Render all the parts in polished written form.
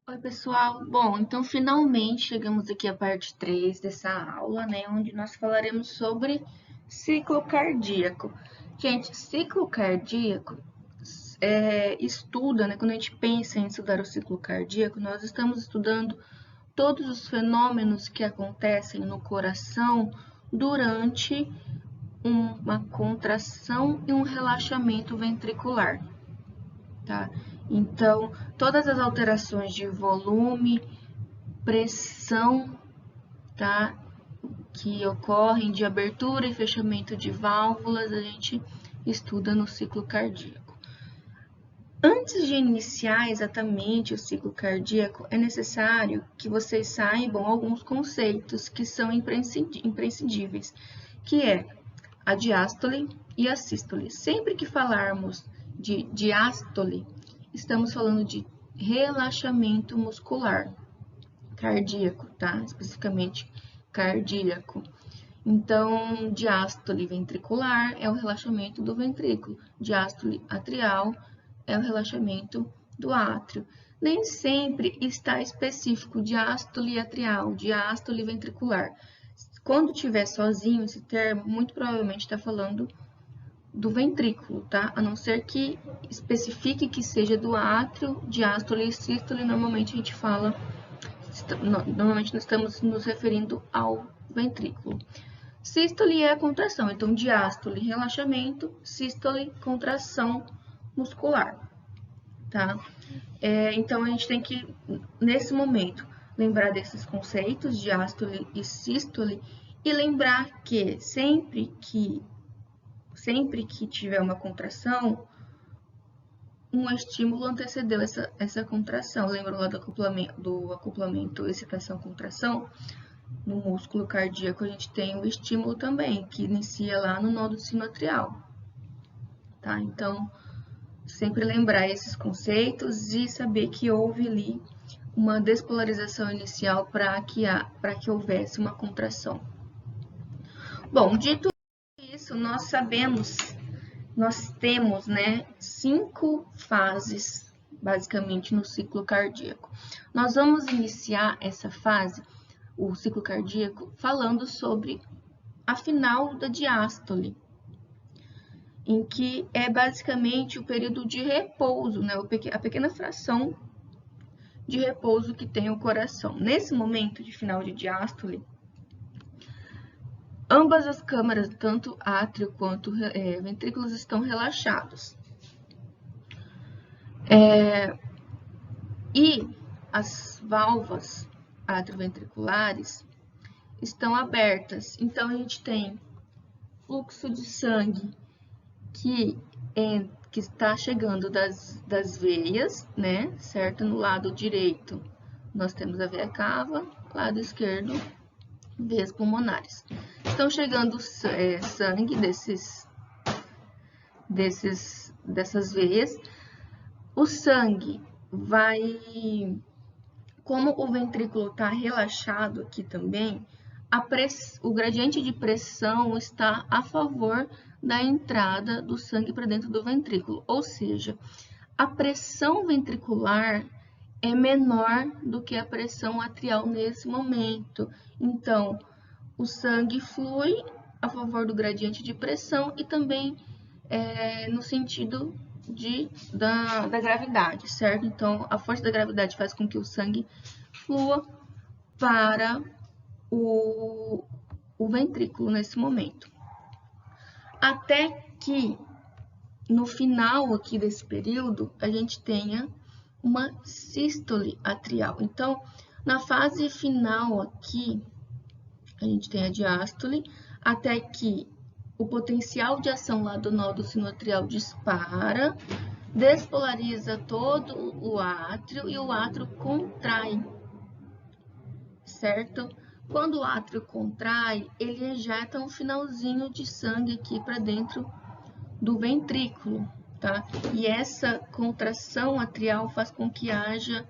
Oi, pessoal. Bom, então finalmente chegamos aqui à parte 3 dessa aula, né, onde nós falaremos sobre ciclo cardíaco. Gente, ciclo cardíaco estuda, né, quando a gente pensa em estudar o ciclo cardíaco, nós estamos estudando todos os fenômenos que acontecem no coração durante uma contração e um relaxamento ventricular, tá? Então, todas as alterações de volume, pressão, tá? Que ocorrem de abertura e fechamento de válvulas, a gente estuda no ciclo cardíaco. Antes de iniciar exatamente o ciclo cardíaco, é necessário que vocês saibam alguns conceitos que são imprescindíveis, que é a diástole e a sístole. Sempre que falarmos de diástole, estamos falando de relaxamento muscular cardíaco, tá? Especificamente cardíaco. Então, diástole ventricular é o relaxamento do ventrículo, diástole atrial é o relaxamento do átrio. Nem sempre está específico diástole atrial, diástole ventricular. Quando tiver sozinho esse termo, muito provavelmente está falando do ventrículo, tá? A não ser que especifique que seja do átrio, diástole e sístole, normalmente a gente fala, normalmente nós estamos nos referindo ao ventrículo. Sístole é a contração, então diástole, relaxamento, sístole, contração muscular, tá? Então a gente tem que, nesse momento, lembrar desses conceitos, diástole e sístole, e lembrar que sempre que tiver uma contração, um estímulo antecedeu essa contração. Lembra lá do acoplamento excitação-contração? No músculo cardíaco, a gente tem o estímulo também, que inicia lá no nódulo sinoatrial. Tá? Então, sempre lembrar esses conceitos e saber que houve ali uma despolarização inicial para que houvesse uma contração. Bom, dito isso, nós temos, né, 5 fases, basicamente, no ciclo cardíaco. Nós vamos iniciar essa fase, o ciclo cardíaco, falando sobre a final da diástole, em que é basicamente o período de repouso, né, a pequena fração de repouso que tem o coração. Nesse momento de final de diástole, ambas as câmaras, tanto átrio quanto ventrículos, estão relaxados. E as válvulas atrioventriculares estão abertas. Então, a gente tem fluxo de sangue que está chegando das veias, né? Certo? No lado direito, nós temos a veia cava, lado esquerdo, veias pulmonares. Estão chegando sangue dessas veias. O sangue vai, como o ventrículo está relaxado aqui também, o gradiente de pressão está a favor da entrada do sangue para dentro do ventrículo, ou seja, a pressão ventricular é menor do que a pressão atrial nesse momento. Então, o sangue flui a favor do gradiente de pressão e também no sentido da gravidade, certo? Então, a força da gravidade faz com que o sangue flua para o ventrículo nesse momento. Até que no final aqui desse período, a gente tenha uma sístole atrial. Então, na fase final aqui, a gente tem a diástole, até que o potencial de ação lá do nódulo sinoatrial dispara, despolariza todo o átrio e o átrio contrai, certo? Quando o átrio contrai, ele ejeta um finalzinho de sangue aqui para dentro do ventrículo, tá? E essa contração atrial faz com que haja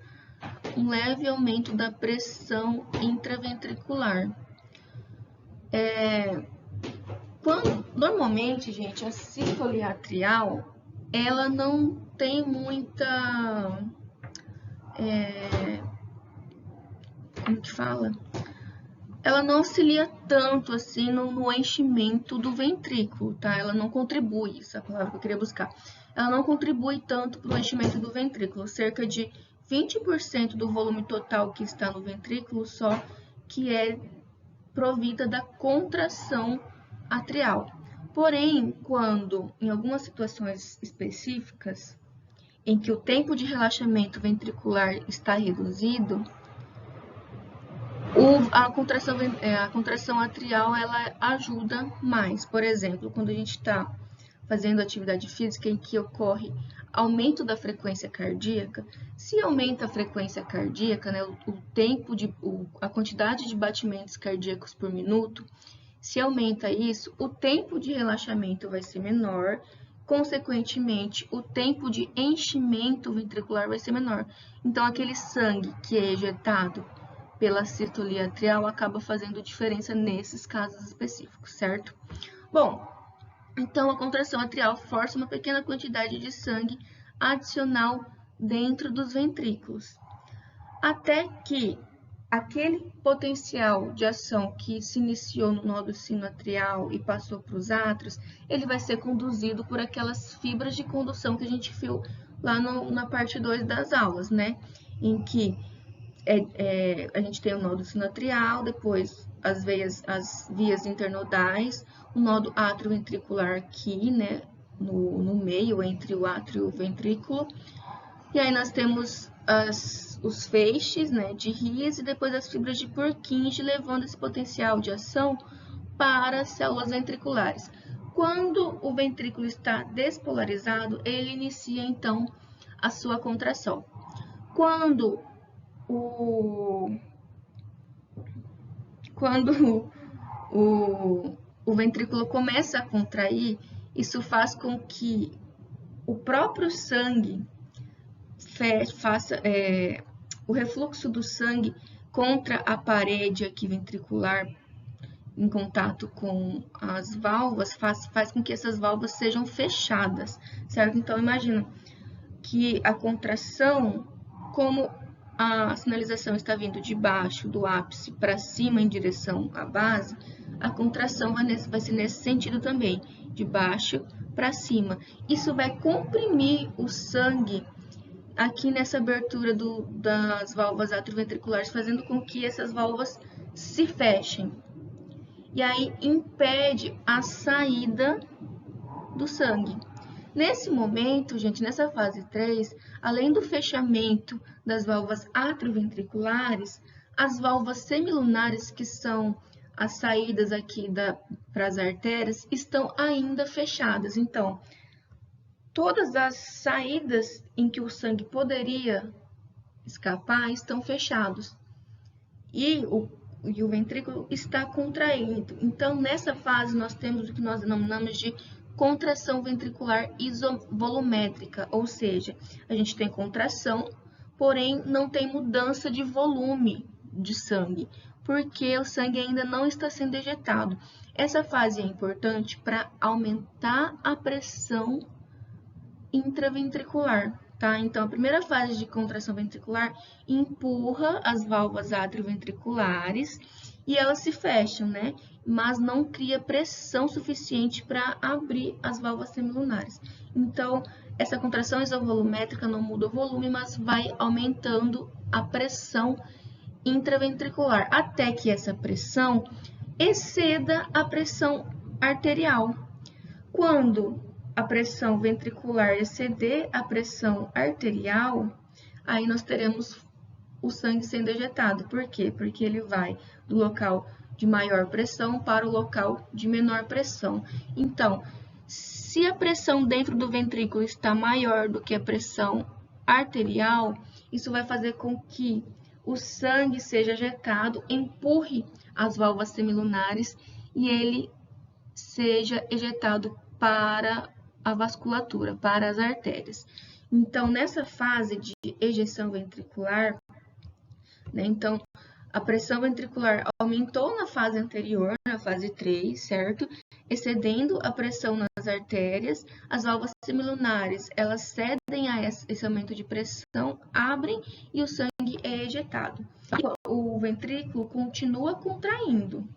um leve aumento da pressão intraventricular. Normalmente, gente, a sístole atrial, ela não tem muita como que fala? Ela não auxilia tanto assim no enchimento do ventrículo, tá? Ela não contribui, essa é a palavra que eu queria buscar. Ela não contribui tanto para o enchimento do ventrículo, cerca de 20% do volume total que está no ventrículo só que é provida da contração atrial. Porém, quando em algumas situações específicas em que o tempo de relaxamento ventricular está reduzido, a contração atrial ela ajuda mais. Por exemplo, quando a gente está fazendo atividade física em que ocorre aumento da frequência cardíaca, se aumenta a frequência cardíaca, né, a quantidade de batimentos cardíacos por minuto, se aumenta isso, o tempo de relaxamento vai ser menor, consequentemente, o tempo de enchimento ventricular vai ser menor. Então, aquele sangue que é ejetado pela sistolia atrial acaba fazendo diferença nesses casos específicos, certo? Bom, então a contração atrial força uma pequena quantidade de sangue adicional dentro dos ventrículos, até que aquele potencial de ação que se iniciou no nódulo sinoatrial e passou para os átrios, ele vai ser conduzido por aquelas fibras de condução que a gente viu lá na parte 2 das aulas, né? Em que a gente tem o nódulo sinoatrial, depois as vias internodais, o nódo atrioventricular aqui, né, no meio, entre o átrio e o ventrículo. E aí nós temos os feixes, né, de His e depois as fibras de Purkinje, levando esse potencial de ação para as células ventriculares. Quando o ventrículo está despolarizado, ele inicia, então, a sua contração. Quando o ventrículo começa a contrair, isso faz com que o próprio sangue faça o refluxo do sangue contra a parede aqui ventricular em contato com as válvulas, faz com que essas válvulas sejam fechadas, certo? Então, imagina que a contração, como a sinalização está vindo de baixo do ápice para cima em direção à base, a contração vai ser nesse sentido também, de baixo para cima. Isso vai comprimir o sangue aqui nessa abertura das válvulas atrioventriculares, fazendo com que essas válvulas se fechem. E aí impede a saída do sangue. Nesse momento, gente, nessa fase 3, além do fechamento das válvulas atrioventriculares, as válvulas semilunares, que são as saídas aqui para as artérias, estão ainda fechadas. Então, todas as saídas em que o sangue poderia escapar estão fechados. E o ventrículo está contraído. Então, nessa fase, nós temos o que nós denominamos de contração ventricular isovolumétrica, ou seja, a gente tem contração, porém não tem mudança de volume de sangue, porque o sangue ainda não está sendo ejetado. Essa fase é importante para aumentar a pressão intraventricular, tá? Então, a primeira fase de contração ventricular empurra as válvulas atrioventriculares e elas se fecham, né? Mas não cria pressão suficiente para abrir as válvulas semilunares. Então, essa contração isovolumétrica não muda o volume, mas vai aumentando a pressão intraventricular, até que essa pressão exceda a pressão arterial. Quando a pressão ventricular exceder a pressão arterial, aí nós teremos o sangue sendo ejetado. Por quê? Porque ele vai do local de maior pressão para o local de menor pressão. Então, se a pressão dentro do ventrículo está maior do que a pressão arterial, isso vai fazer com que o sangue seja ejetado, empurre as válvulas semilunares e ele seja ejetado para a vasculatura, para as artérias. Então, nessa fase de ejeção ventricular, né, então, a pressão ventricular aumentou na fase anterior, na fase 3, certo? Excedendo a pressão nas artérias, as válvulas semilunares, elas cedem a esse aumento de pressão, abrem e o sangue é ejetado. O ventrículo continua contraindo,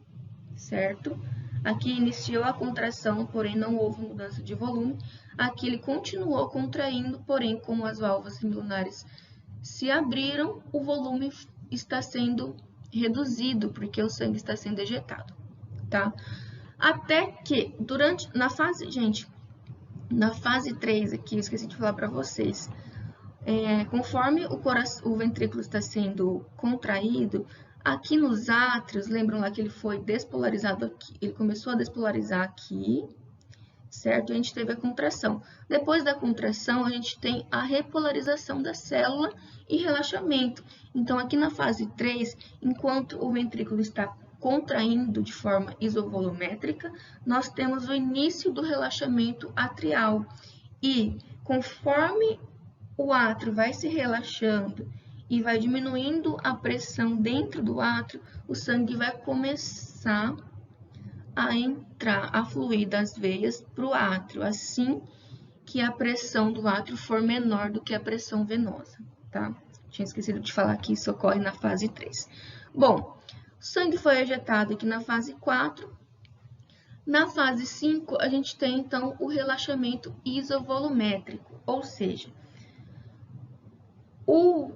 certo? Aqui iniciou a contração, porém não houve mudança de volume. Aqui ele continuou contraindo, porém como as válvulas semilunares se abriram, o volume está sendo reduzido, porque o sangue está sendo ejetado, tá? Até que, na fase 3 aqui, eu esqueci de falar para vocês, conforme o ventrículo está sendo contraído, aqui nos átrios, lembram lá que ele foi despolarizado aqui, ele começou a despolarizar aqui, certo? A gente teve a contração. Depois da contração, a gente tem a repolarização da célula e relaxamento. Então, aqui na fase 3, enquanto o ventrículo está contraindo de forma isovolumétrica, nós temos o início do relaxamento atrial. E, conforme o átrio vai se relaxando e vai diminuindo a pressão dentro do átrio, o sangue vai começar a fluir das veias para o átrio, assim que a pressão do átrio for menor do que a pressão venosa, tá? Tinha esquecido de falar que isso ocorre na fase 3. Bom, o sangue foi ejetado aqui na fase 4. Na fase 5, a gente tem, então, o relaxamento isovolumétrico, ou seja, o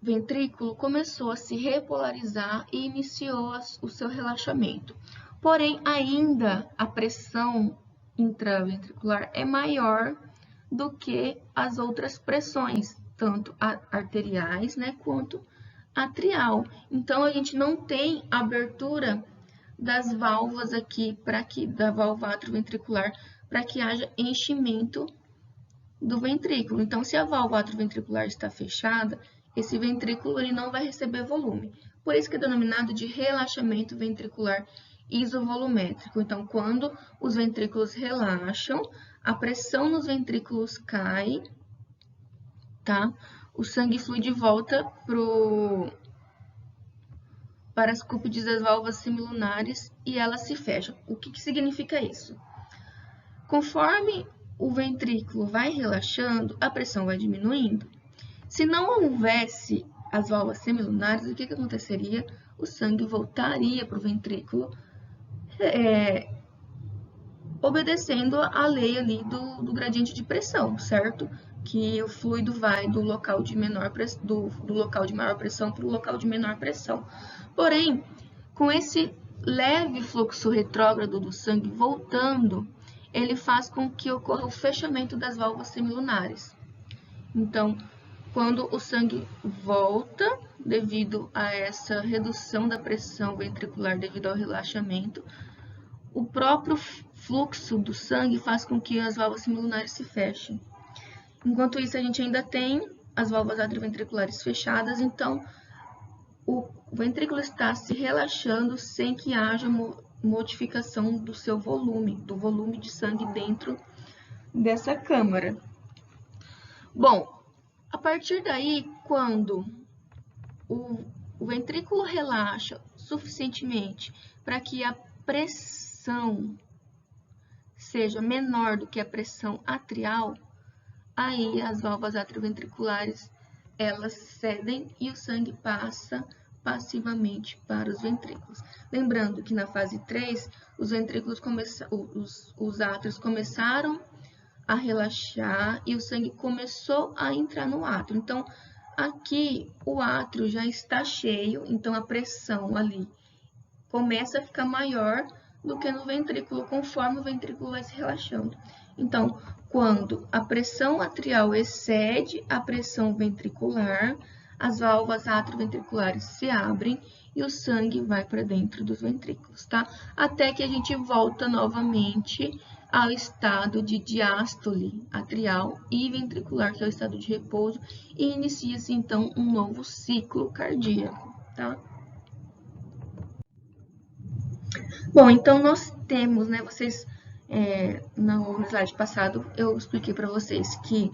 ventrículo começou a se repolarizar e iniciou o seu relaxamento. Porém, ainda a pressão intraventricular é maior do que as outras pressões, tanto arteriais, né, quanto atrial. Então, a gente não tem abertura das válvulas aqui, da válvula atrioventricular, para que haja enchimento do ventrículo. Então, se a válvula atrioventricular está fechada, esse ventrículo ele não vai receber volume. Por isso que é denominado de relaxamento ventricular isovolumétrico. Então, quando os ventrículos relaxam, a pressão nos ventrículos cai, tá? O sangue flui de volta para as cúpides das válvulas semilunares e elas se fecham. O que significa isso? Conforme o ventrículo vai relaxando, a pressão vai diminuindo. Se não houvesse as válvulas semilunares, o que aconteceria? O sangue voltaria para o ventrículo, obedecendo a lei ali do gradiente de pressão, certo? Que o fluido vai do local de maior pressão para o local de menor pressão. Porém, com esse leve fluxo retrógrado do sangue voltando, ele faz com que ocorra o fechamento das válvulas semilunares. Então, quando o sangue volta, devido a essa redução da pressão ventricular devido ao relaxamento, o próprio fluxo do sangue faz com que as válvulas semilunares se fechem. Enquanto isso, a gente ainda tem as válvulas atrioventriculares fechadas, então o ventrículo está se relaxando sem que haja modificação do seu volume, do volume de sangue dentro dessa câmara. Bom, a partir daí, quando o ventrículo relaxa suficientemente para que a pressão seja menor do que a pressão atrial, aí as válvulas atrioventriculares elas cedem e o sangue passa passivamente para os ventrículos. Lembrando que na fase 3, os ventrículos os átrios começaram a relaxar e o sangue começou a entrar no átrio. Então, aqui o átrio já está cheio, então a pressão ali começa a ficar maior do que no ventrículo, conforme o ventrículo vai se relaxando. Então, quando a pressão atrial excede a pressão ventricular, as válvulas atrioventriculares se abrem e o sangue vai para dentro dos ventrículos, tá? Até que a gente volta novamente ao estado de diástole atrial e ventricular, que é o estado de repouso, e inicia-se então um novo ciclo cardíaco, tá? Bom, então nós temos, né, no slide passado eu expliquei para vocês que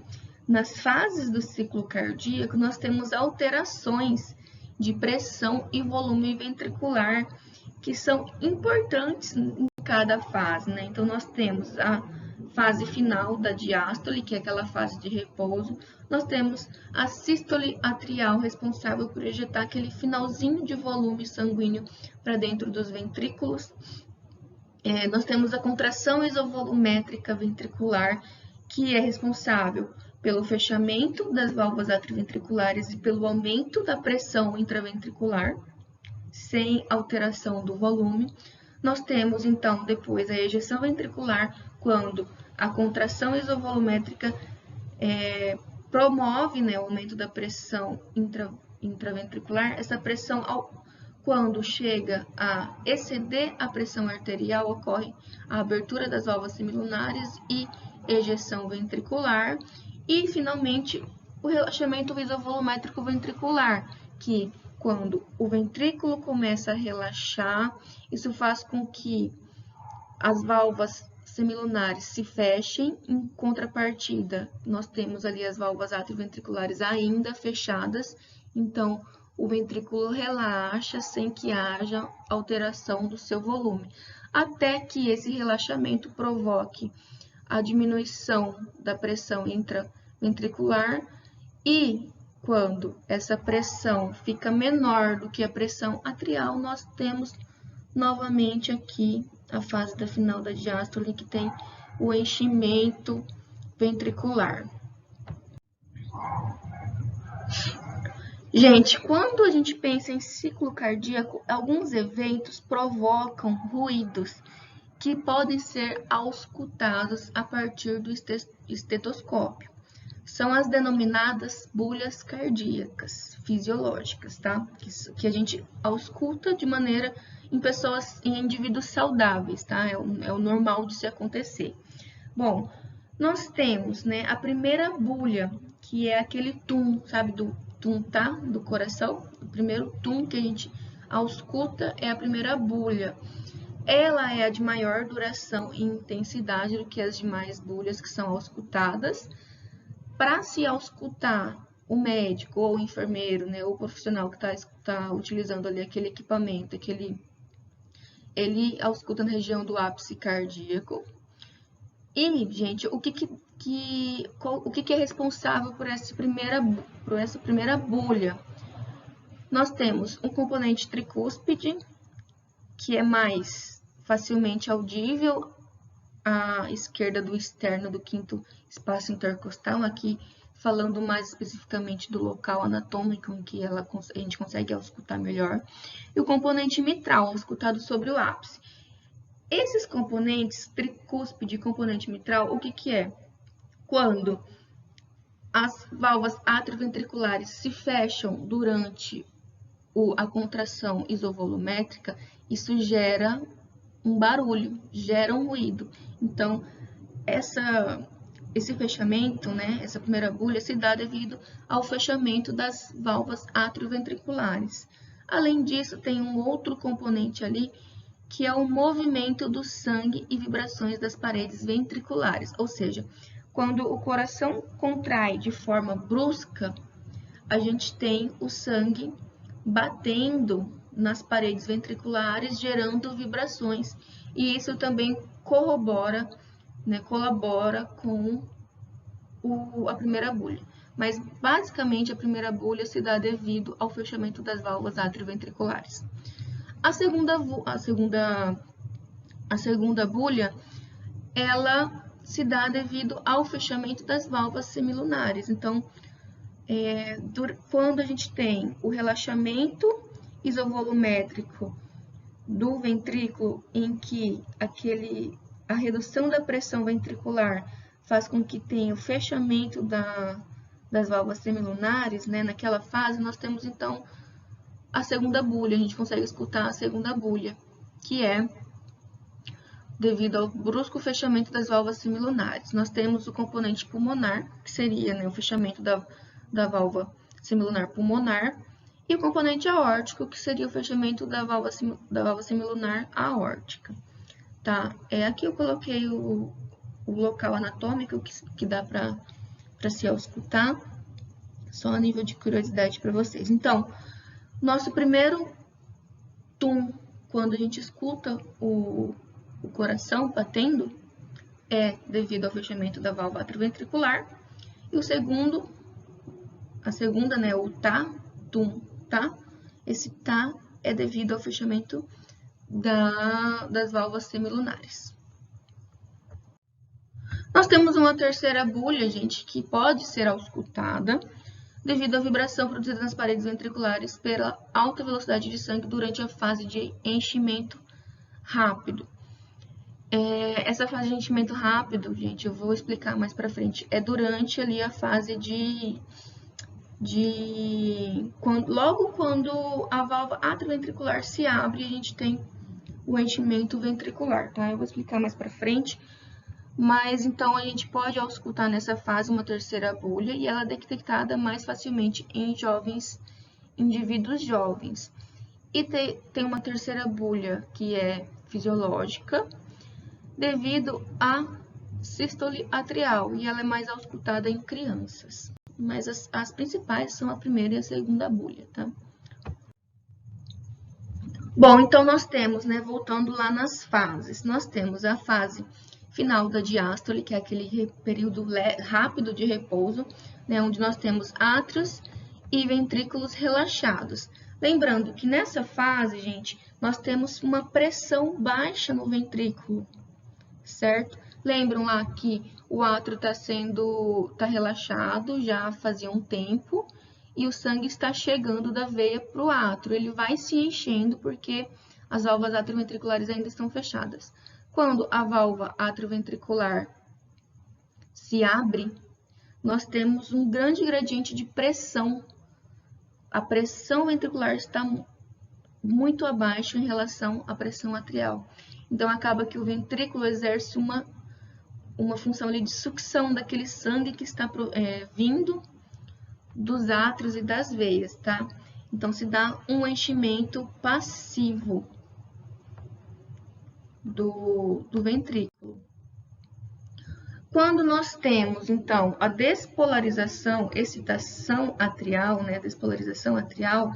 nas fases do ciclo cardíaco nós temos alterações de pressão e volume ventricular, que são importantes em cada fase, né? Então, nós temos a fase final da diástole, que é aquela fase de repouso. Nós temos a sístole atrial, responsável por ejetar aquele finalzinho de volume sanguíneo para dentro dos ventrículos. Nós temos a contração isovolumétrica ventricular, que é responsável pelo fechamento das válvulas atrioventriculares e pelo aumento da pressão intraventricular, sem alteração do volume. Nós temos, então, depois a ejeção ventricular, quando a contração isovolumétrica promove, né, o aumento da pressão intraventricular. Essa pressão, quando chega a exceder a pressão arterial, ocorre a abertura das válvulas semilunares e ejeção ventricular. E, finalmente, o relaxamento isovolumétrico ventricular, que quando o ventrículo começa a relaxar, isso faz com que as válvulas semilunares se fechem. Em contrapartida, nós temos ali as válvulas atrioventriculares ainda fechadas, então o ventrículo relaxa sem que haja alteração do seu volume, até que esse relaxamento provoque a diminuição da pressão intraventricular, e quando essa pressão fica menor do que a pressão atrial, nós temos novamente aqui a fase da final da diástole, que tem o enchimento ventricular. Gente, quando a gente pensa em ciclo cardíaco, alguns eventos provocam ruídos que podem ser auscultados a partir do estetoscópio. São as denominadas bulhas cardíacas fisiológicas, tá? Que a gente ausculta de maneira em pessoas, em indivíduos saudáveis, tá? É o normal de se acontecer. Bom, nós temos, né, a primeira bulha, que é aquele tum, sabe, do tum, tá? Do coração. O primeiro tum que a gente ausculta é a primeira bulha. Ela é a de maior duração e intensidade do que as demais bulhas que são auscultadas. Para se auscultar, o médico ou o enfermeiro, né, ou o profissional que está utilizando ali aquele equipamento, ele ausculta na região do ápice cardíaco. E, gente, o que é responsável por essa primeira bulha? Nós temos um componente tricúspide, que é mais facilmente audível à esquerda do externo do quinto espaço intercostal, aqui falando mais especificamente do local anatômico em que a gente consegue auscultar melhor, e o componente mitral, auscultado sobre o ápice. Esses componentes, tricúspide e componente mitral, o que é? Quando as válvulas atrioventriculares se fecham durante a contração isovolumétrica, isso gera um barulho, gera um ruído. Então, esse fechamento, né, essa primeira bulha, se dá devido ao fechamento das válvulas atrioventriculares. Além disso, tem um outro componente ali, que é o movimento do sangue e vibrações das paredes ventriculares. Ou seja, quando o coração contrai de forma brusca, a gente tem o sangue batendo nas paredes ventriculares, gerando vibrações. E isso também colabora com a primeira bulha. Mas, basicamente, a primeira bulha se dá devido ao fechamento das válvulas atrioventriculares. A segunda bulha, ela se dá devido ao fechamento das válvulas semilunares. Então, quando a gente tem o relaxamento isovolumétrico do ventrículo, em que a redução da pressão ventricular faz com que tenha o fechamento das válvulas semilunares, né? Naquela fase, nós temos, então, a segunda bulha. A gente consegue escutar a segunda bulha, que é devido ao brusco fechamento das válvulas semilunares. Nós temos o componente pulmonar, que seria, né, o fechamento da válvula semilunar pulmonar, e o componente aórtico, que seria o fechamento da válvula semilunar aórtica. Tá? Aqui eu coloquei o local anatômico que dá para se auscultar, só a nível de curiosidade para vocês. Então, Nosso primeiro tum, quando a gente escuta o coração batendo, é devido ao fechamento da válvula atrioventricular. E o segundo, a segunda, né, o tá, tum, tá, esse tá é devido ao fechamento das válvulas semilunares. Nós temos uma terceira bulha, gente, que pode ser auscultada devido à vibração produzida nas paredes ventriculares pela alta velocidade de sangue durante a fase de enchimento rápido. Essa fase de enchimento rápido, gente, eu vou explicar mais pra frente, é durante ali a fase logo quando a válvula atrioventricular se abre, a gente tem o enchimento ventricular, tá? Eu vou explicar mais pra frente. Mas, então, a gente pode auscultar nessa fase uma terceira bulha e ela é detectada mais facilmente em indivíduos jovens. E tem uma terceira bulha que é fisiológica devido à sístole atrial e ela é mais auscultada em crianças. Mas as principais são a primeira e a segunda bulha, tá? Bom, então nós temos, né, voltando lá nas fases, nós temos a fase final da diástole, que é aquele período rápido de repouso, né, onde nós temos átrios e ventrículos relaxados. Lembrando que nessa fase, gente, nós temos uma pressão baixa no ventrículo, certo? Lembram lá que o átrio tá relaxado já fazia um tempo e o sangue está chegando da veia para o átrio. Ele vai se enchendo porque as válvulas atrioventriculares ainda estão fechadas. Quando a válvula atrioventricular se abre, nós temos um grande gradiente de pressão. A pressão ventricular está muito abaixo em relação à pressão atrial. Então, acaba que o ventrículo exerce uma função ali de sucção daquele sangue que está vindo dos átrios e das veias, tá? Então, se dá um enchimento passivo do ventrículo. Quando nós temos, então, a despolarização, excitação atrial, né? Despolarização atrial,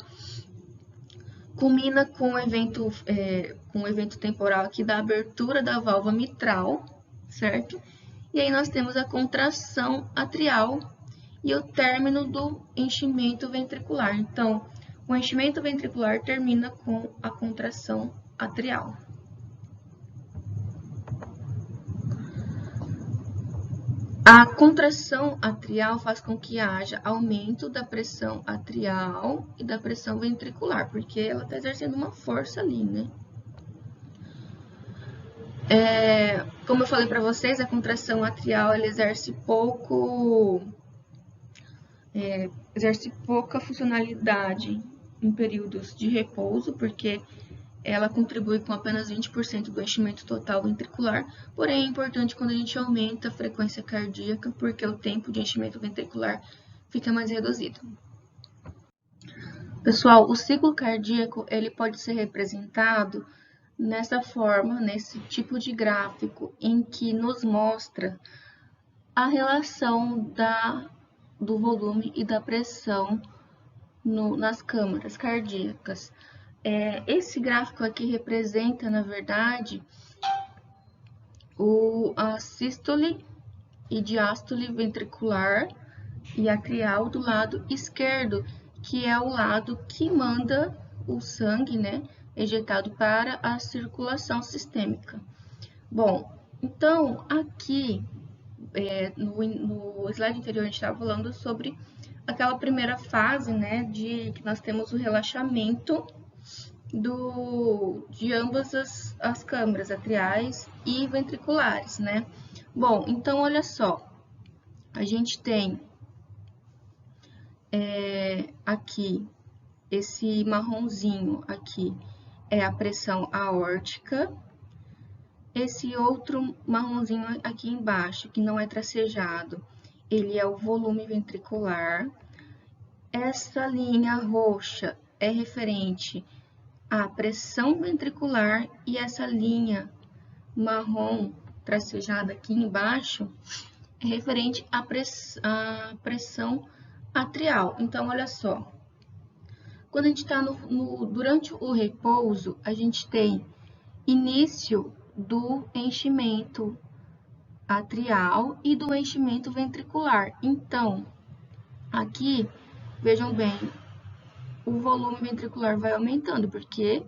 culmina com o evento temporal aqui da abertura da válvula mitral, certo? E aí nós temos a contração atrial e o término do enchimento ventricular. Então, o enchimento ventricular termina com a contração atrial. A contração atrial faz com que haja aumento da pressão atrial e da pressão ventricular, porque ela está exercendo uma força ali, né? Como eu falei para vocês, a contração atrial ela exerce pouca funcionalidade em períodos de repouso, porque ela contribui com apenas 20% do enchimento total ventricular, porém é importante quando a gente aumenta a frequência cardíaca, porque o tempo de enchimento ventricular fica mais reduzido. Pessoal, o ciclo cardíaco ele pode ser representado nessa forma, nesse tipo de gráfico, em que nos mostra a relação do volume e da pressão nas câmaras cardíacas. Esse gráfico aqui representa, na verdade, a sístole e diástole ventricular e atrial do lado esquerdo, que é o lado que manda o sangue, né, ejetado para a circulação sistêmica. Bom, então aqui no slide anterior a gente estava falando sobre aquela primeira fase, né, que nós temos o relaxamento de ambas as câmaras atriais e ventriculares, né? Bom, então olha só, a gente tem aqui esse marronzinho aqui é a pressão aórtica, esse outro marronzinho aqui embaixo que não é tracejado, ele é o volume ventricular. Essa linha roxa é referente a pressão ventricular e essa linha marrom tracejada aqui embaixo é referente à pressão atrial. Então, olha só, Quando a gente está durante o repouso, a gente tem início do enchimento atrial e do enchimento ventricular. Então, aqui, vejam bem, o volume ventricular vai aumentando, porque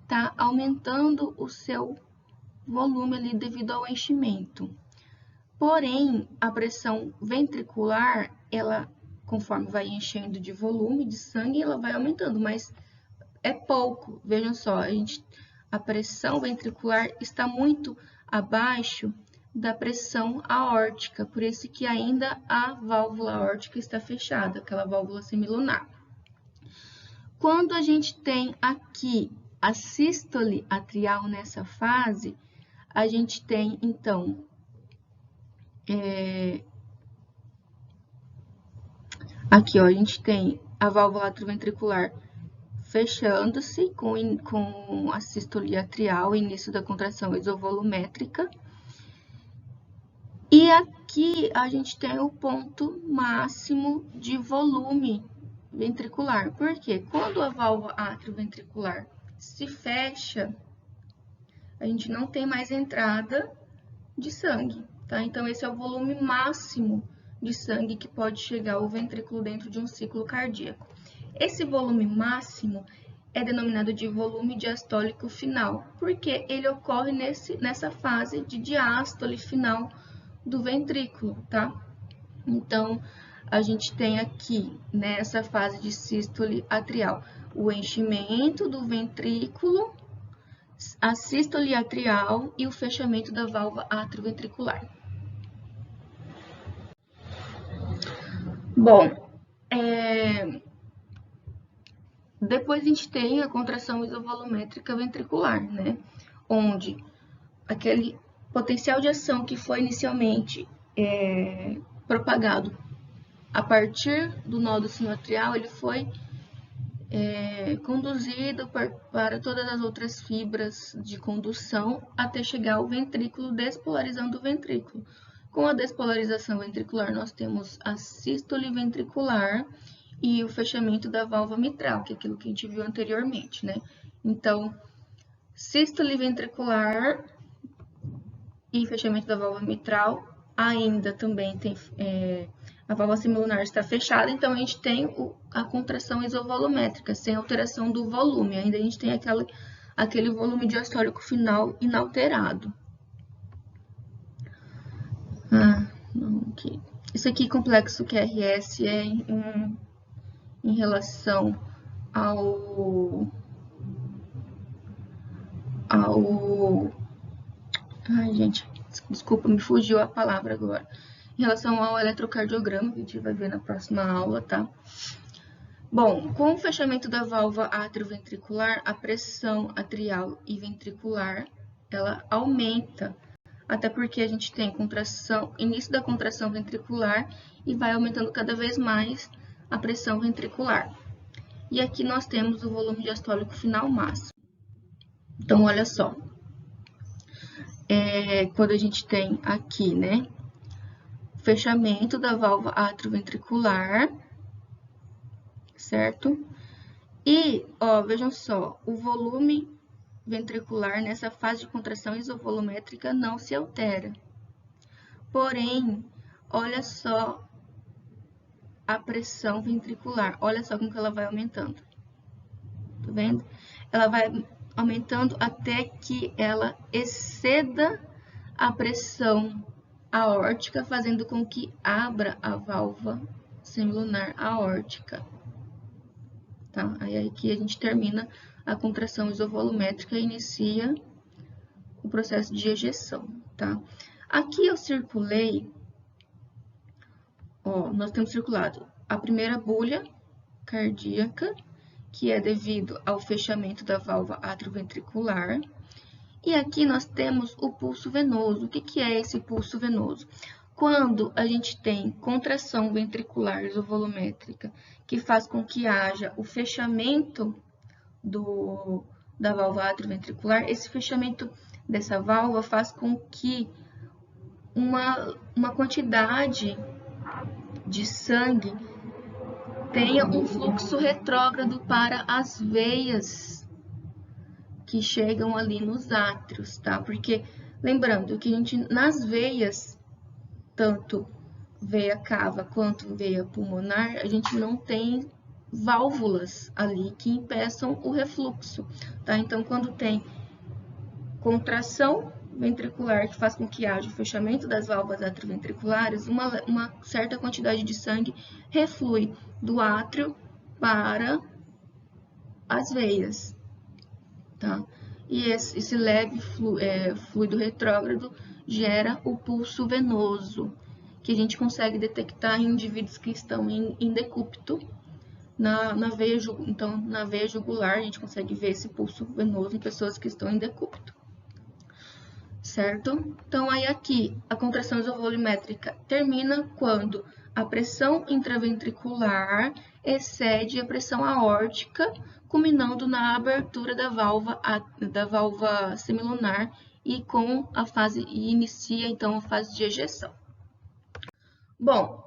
está aumentando o seu volume ali devido ao enchimento. Porém, a pressão ventricular, ela, conforme vai enchendo de volume de sangue, ela vai aumentando, mas é pouco. Vejam só, a pressão ventricular está muito abaixo da pressão aórtica, por isso que ainda a válvula aórtica está fechada, aquela válvula semilunar. Quando a gente tem aqui a sístole atrial nessa fase, a gente tem, então, aqui, ó, a gente tem a válvula atrioventricular fechando-se com a sístole atrial, início da contração isovolumétrica. E aqui a gente tem o ponto máximo de volume ventricular. Por quê? Quando a válvula atrioventricular se fecha, a gente não tem mais entrada de sangue, tá? Então, esse é o volume máximo de sangue que pode chegar ao ventrículo dentro de um ciclo cardíaco. Esse volume máximo é denominado de volume diastólico final, porque ele ocorre nessa fase de diástole final do ventrículo, tá? Então, a gente tem aqui, nessa fase de sístole atrial, o enchimento do ventrículo, a sístole atrial e o fechamento da válvula atrioventricular. Bom, depois a gente tem a contração isovolumétrica ventricular, né? Onde aquele potencial de ação que foi inicialmente propagado a partir do nódulo sinoatrial, ele foi conduzido para todas as outras fibras de condução até chegar ao ventrículo, despolarizando o ventrículo. Com a despolarização ventricular, nós temos a sístole ventricular e o fechamento da válvula mitral, que é aquilo que a gente viu anteriormente, né? Então, sístole ventricular e fechamento da válvula mitral, ainda também tem a válvula semilunar está fechada, então a gente tem a contração isovolumétrica, sem alteração do volume, ainda a gente tem aquele volume diastólico final inalterado. Isso aqui, complexo QRS, é em relação ai, gente, desculpa, me fugiu a palavra agora. Em relação ao eletrocardiograma, que a gente vai ver na próxima aula, tá? Bom, com o fechamento da válvula atrioventricular, a pressão atrial e ventricular, ela aumenta, até porque a gente tem início da contração ventricular e vai aumentando cada vez mais a pressão ventricular. E aqui nós temos o volume diastólico final máximo. Então, olha só. Quando a gente tem aqui, né, fechamento da válvula atrioventricular, certo? E, ó, vejam só, o volume ventricular nessa fase de contração isovolumétrica não se altera. Porém, olha só a pressão ventricular, olha só como que ela vai aumentando. Tá vendo? Ela vai aumentando até que ela exceda a pressão aórtica, fazendo com que abra a válvula semilunar aórtica. Tá? Aí aqui a gente termina a contração isovolumétrica e inicia o processo de ejeção, tá? Aqui eu circulei, ó, nós temos circulado a primeira bulha cardíaca, que é devido ao fechamento da válvula atrioventricular. E aqui nós temos o pulso venoso. O que é esse pulso venoso? Quando a gente tem contração ventricular isovolumétrica, que faz com que haja o fechamento da válvula atrioventricular, esse fechamento dessa válvula faz com que uma quantidade de sangue tenha um fluxo retrógrado para as veias que chegam ali nos átrios, tá? Porque, lembrando que nas veias, tanto veia cava quanto veia pulmonar, a gente não tem válvulas ali que impeçam o refluxo, tá? Então, quando tem contração ventricular que faz com que haja o fechamento das válvulas atrioventriculares, uma certa quantidade de sangue reflui do átrio para as veias, tá? E esse leve fluido retrógrado gera o pulso venoso, que a gente consegue detectar em indivíduos que estão em decúbito na veia jugular, a gente consegue ver esse pulso venoso em pessoas que estão em decúbito, certo? Então, aí aqui, a contração isovolumétrica termina quando a pressão intraventricular excede a pressão aórtica, culminando na abertura da válvula semilunar e inicia então a fase de ejeção. Bom,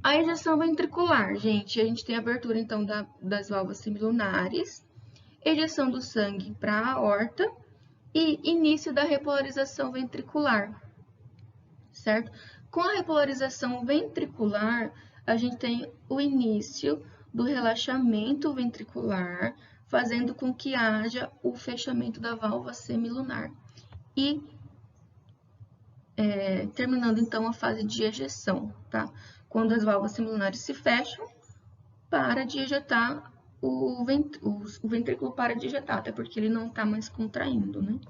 a ejeção ventricular, gente, a gente tem a abertura então das válvulas semilunares, ejeção do sangue para a aorta e início da repolarização ventricular, certo? Com a repolarização ventricular, a gente tem o início do relaxamento ventricular, fazendo com que haja o fechamento da válvula semilunar e terminando então a fase de ejeção, tá? Quando as válvulas semilunares se fecham, para de ejetar, o ventrículo para de ejetar, até porque ele não está mais contraindo, né?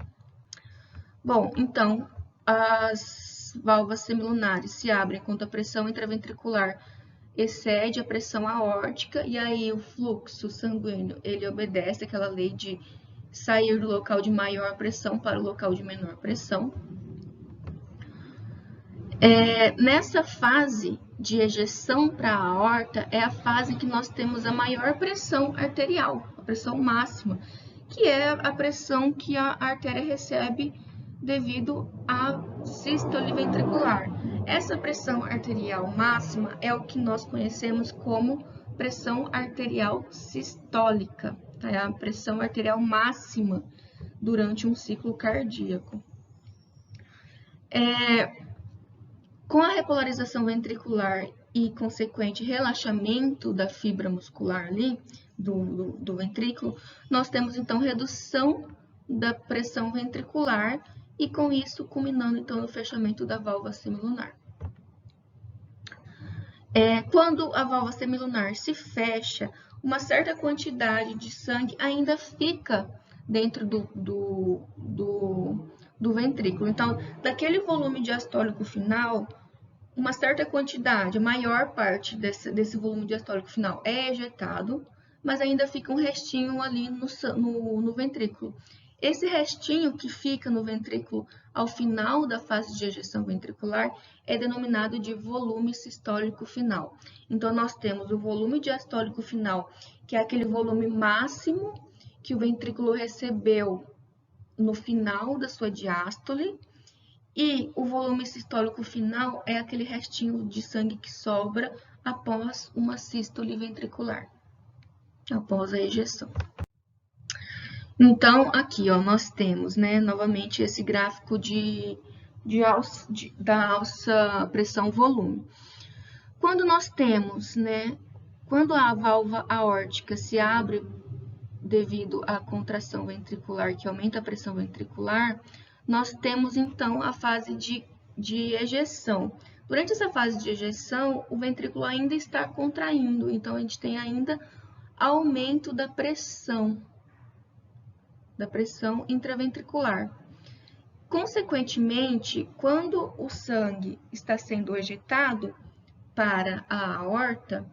Bom, então, as válvulas semilunares se abrem quando a pressão intraventricular excede a pressão aórtica, e aí o fluxo sanguíneo, ele obedece àquela lei de sair do local de maior pressão para o local de menor pressão. Nessa fase de ejeção para a aorta, é a fase que nós temos a maior pressão arterial, a pressão máxima, que é a pressão que a artéria recebe devido à sístole ventricular. Essa pressão arterial máxima é o que nós conhecemos como pressão arterial sistólica, tá? É a pressão arterial máxima durante um ciclo cardíaco. Com a repolarização ventricular e consequente relaxamento da fibra muscular ali, do ventrículo, nós temos então redução da pressão ventricular e com isso culminando então no fechamento da válvula semilunar. Quando a válvula semilunar se fecha, uma certa quantidade de sangue ainda fica dentro do ventrículo. Então, daquele volume diastólico final, uma certa quantidade, a maior parte desse volume diastólico final é ejetado, mas ainda fica um restinho ali no ventrículo. Esse restinho que fica no ventrículo ao final da fase de ejeção ventricular é denominado de volume sistólico final. Então, nós temos o volume diastólico final, que é aquele volume máximo que o ventrículo recebeu no final da sua diástole, e o volume sistólico final é aquele restinho de sangue que sobra após uma sístole ventricular, após a ejeção. Então, aqui, ó, nós temos, né, novamente esse gráfico da alça pressão-volume. Quando nós temos, né, quando a válvula aórtica se abre devido à contração ventricular que aumenta a pressão ventricular, nós temos então a fase de ejeção. Durante essa fase de ejeção, o ventrículo ainda está contraindo, então a gente tem ainda aumento da pressão intraventricular. Consequentemente, quando o sangue está sendo ejetado para a aorta,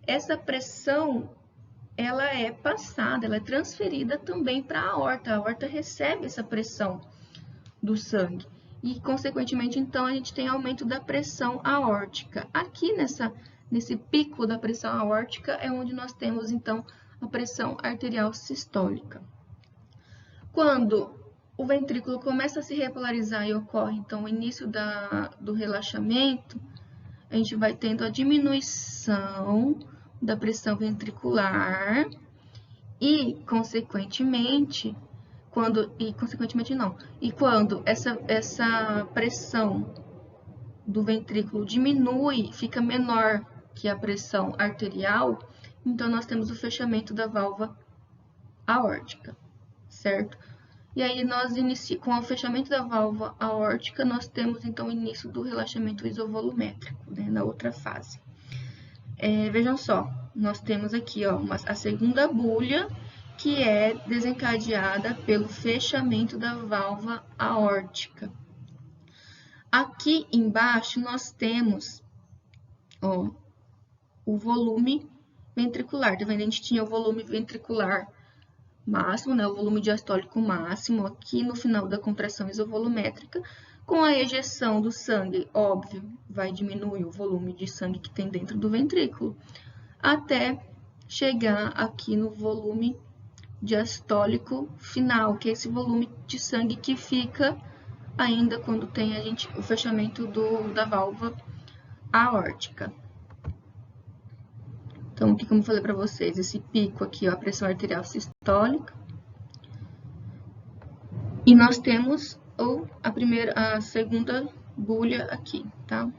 essa pressão ela é passada, ela é transferida também para a aorta. A aorta recebe essa pressão do sangue e, consequentemente, então, a gente tem aumento da pressão aórtica. Aqui nesse pico da pressão aórtica é onde nós temos, então, a pressão arterial sistólica. Quando o ventrículo começa a se repolarizar e ocorre, então, o início do relaxamento, a gente vai tendo a diminuição da pressão ventricular e, consequentemente, quando essa pressão do ventrículo diminui, fica menor que a pressão arterial, então nós temos o fechamento da válvula aórtica, certo? E aí, com o fechamento da válvula aórtica, nós temos, então, o início do relaxamento isovolumétrico, né, na outra fase. Vejam só, nós temos aqui, ó, a segunda bulha, que é desencadeada pelo fechamento da válvula aórtica. Aqui embaixo, nós temos, ó, o volume ventricular. Tá vendo? A gente tinha o volume ventricular máximo, né, o volume diastólico máximo aqui no final da contração isovolumétrica. Com a ejeção do sangue, óbvio, vai diminuir o volume de sangue que tem dentro do ventrículo, até chegar aqui no volume diastólico final, que é esse volume de sangue que fica ainda quando tem o fechamento da válvula aórtica. Então, aqui, como eu falei para vocês, esse pico aqui, ó, a pressão arterial sistólica. E nós temos a segunda bulha aqui, tá?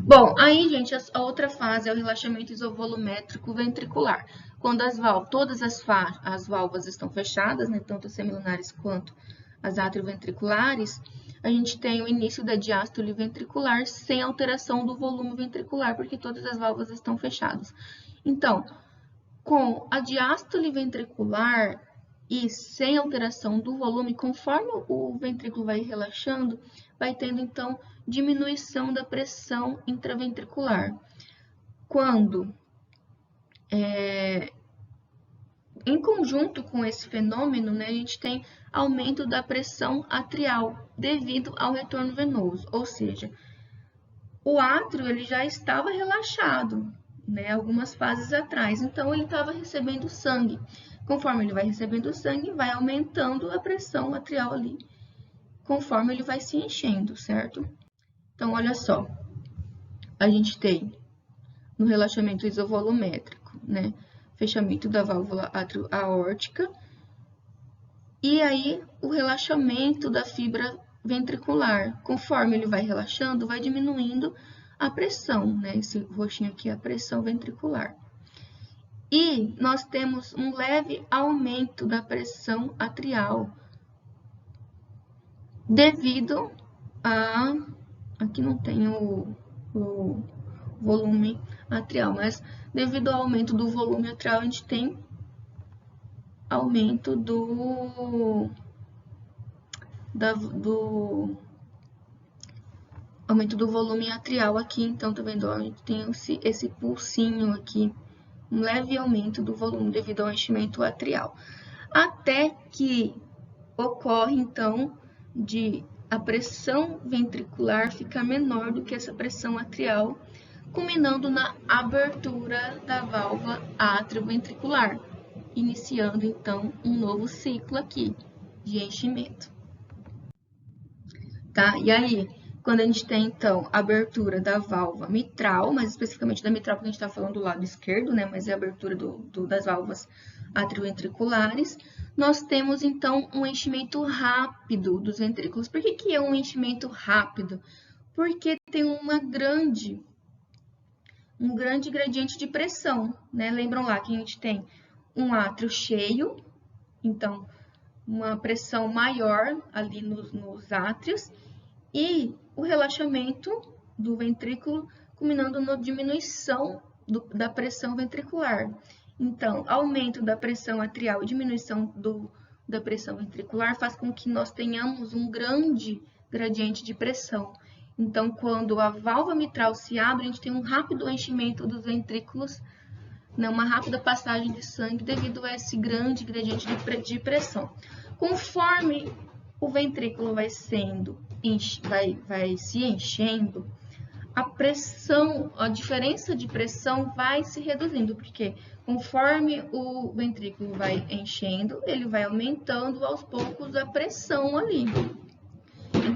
Bom, aí, gente, a outra fase é o relaxamento isovolumétrico ventricular. Quando todas as válvulas estão fechadas, né, tanto as semilunares quanto as atrioventriculares, a gente tem o início da diástole ventricular sem alteração do volume ventricular, porque todas as válvulas estão fechadas. Então, com a diástole ventricular e sem alteração do volume, conforme o ventrículo vai relaxando, vai tendo, então, diminuição da pressão intraventricular. Quando, em conjunto com esse fenômeno, né, a gente tem aumento da pressão atrial devido ao retorno venoso, ou seja, o átrio ele já estava relaxado, né, algumas fases atrás, então ele estava recebendo sangue. Conforme ele vai recebendo sangue, vai aumentando a pressão atrial ali, conforme ele vai se enchendo, certo? Então, olha só, a gente tem no relaxamento isovolumétrico, né, fechamento da válvula aórtica, e aí o relaxamento da fibra ventricular. Conforme ele vai relaxando, vai diminuindo a pressão, né? Esse roxinho aqui é a pressão ventricular. E nós temos um leve aumento da pressão atrial devido a... Aqui não tem o volume atrial, mas devido ao aumento do volume atrial, a gente tem aumento aumento do volume atrial aqui. Então, tá vendo? A gente tem esse pulsinho aqui, um leve aumento do volume devido ao enchimento atrial. Até que ocorre, então, a pressão ventricular ficar menor do que essa pressão atrial, culminando na abertura da válvula atrioventricular, iniciando, então, um novo ciclo aqui de enchimento. Tá? E aí, quando a gente tem, então, a abertura da válvula mitral, mais especificamente da mitral, porque a gente está falando do lado esquerdo, né? Mas é a abertura das válvulas atrioventriculares, nós temos, então, um enchimento rápido dos ventrículos. Por que é um enchimento rápido? Porque tem um grande gradiente de pressão, né? Lembram lá que a gente tem um átrio cheio, então, uma pressão maior ali nos átrios, e o relaxamento do ventrículo, culminando na diminuição da pressão ventricular. Então, aumento da pressão atrial e diminuição da pressão ventricular faz com que nós tenhamos um grande gradiente de pressão. Então, quando a válvula mitral se abre, a gente tem um rápido enchimento dos ventrículos, né, uma rápida passagem de sangue devido a esse grande gradiente de pressão. Conforme o ventrículo vai se enchendo, a diferença de pressão vai se reduzindo, porque conforme o ventrículo vai enchendo, ele vai aumentando aos poucos a pressão ali.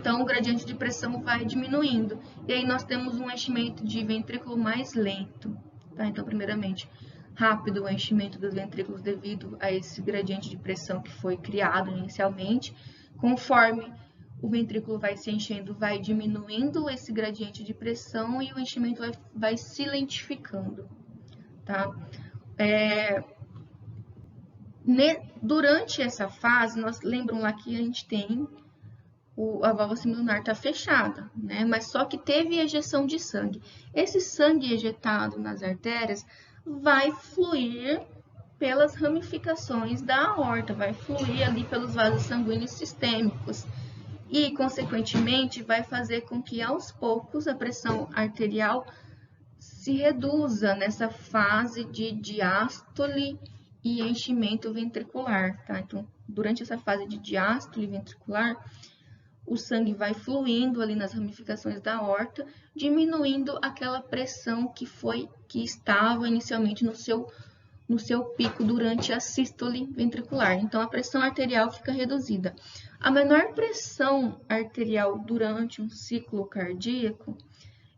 Então, o gradiente de pressão vai diminuindo. E aí, nós temos um enchimento de ventrículo mais lento, tá? Então, primeiramente, rápido o enchimento dos ventrículos devido a esse gradiente de pressão que foi criado inicialmente. Conforme o ventrículo vai se enchendo, vai diminuindo esse gradiente de pressão e o enchimento vai se lentificando, tá? Durante essa fase, nós lembram lá que a gente tem a válvula semilunar está fechada, né? Mas só que teve ejeção de sangue. Esse sangue ejetado nas artérias vai fluir pelas ramificações da aorta, vai fluir ali pelos vasos sanguíneos sistêmicos e, consequentemente, vai fazer com que aos poucos a pressão arterial se reduza nessa fase de diástole e enchimento ventricular, tá? Então, durante essa fase de diástole ventricular, o sangue vai fluindo ali nas ramificações da aorta, diminuindo aquela pressão que estava inicialmente no seu pico durante a sístole ventricular. Então, a pressão arterial fica reduzida. A menor pressão arterial durante um ciclo cardíaco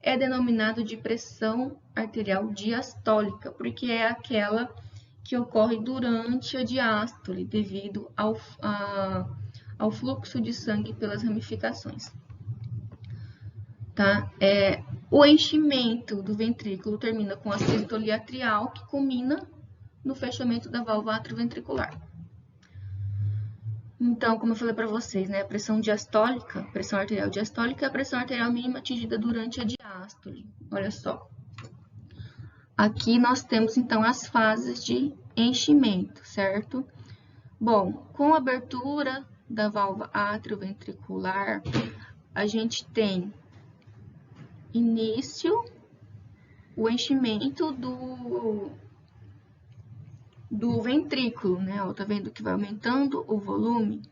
é denominado de pressão arterial diastólica, porque é aquela que ocorre durante a diástole, devido ao fluxo de sangue pelas ramificações. Tá? O enchimento do ventrículo termina com a sístole atrial, que culmina no fechamento da válvula atrioventricular. Então, como eu falei para vocês, né, a pressão arterial diastólica é a pressão arterial mínima atingida durante a diástole. Olha só. Aqui nós temos, então, as fases de enchimento, certo? Bom, com a abertura da válvula atrioventricular, a gente tem início, o enchimento do ventrículo, né? Ó, tá vendo que vai aumentando o volume,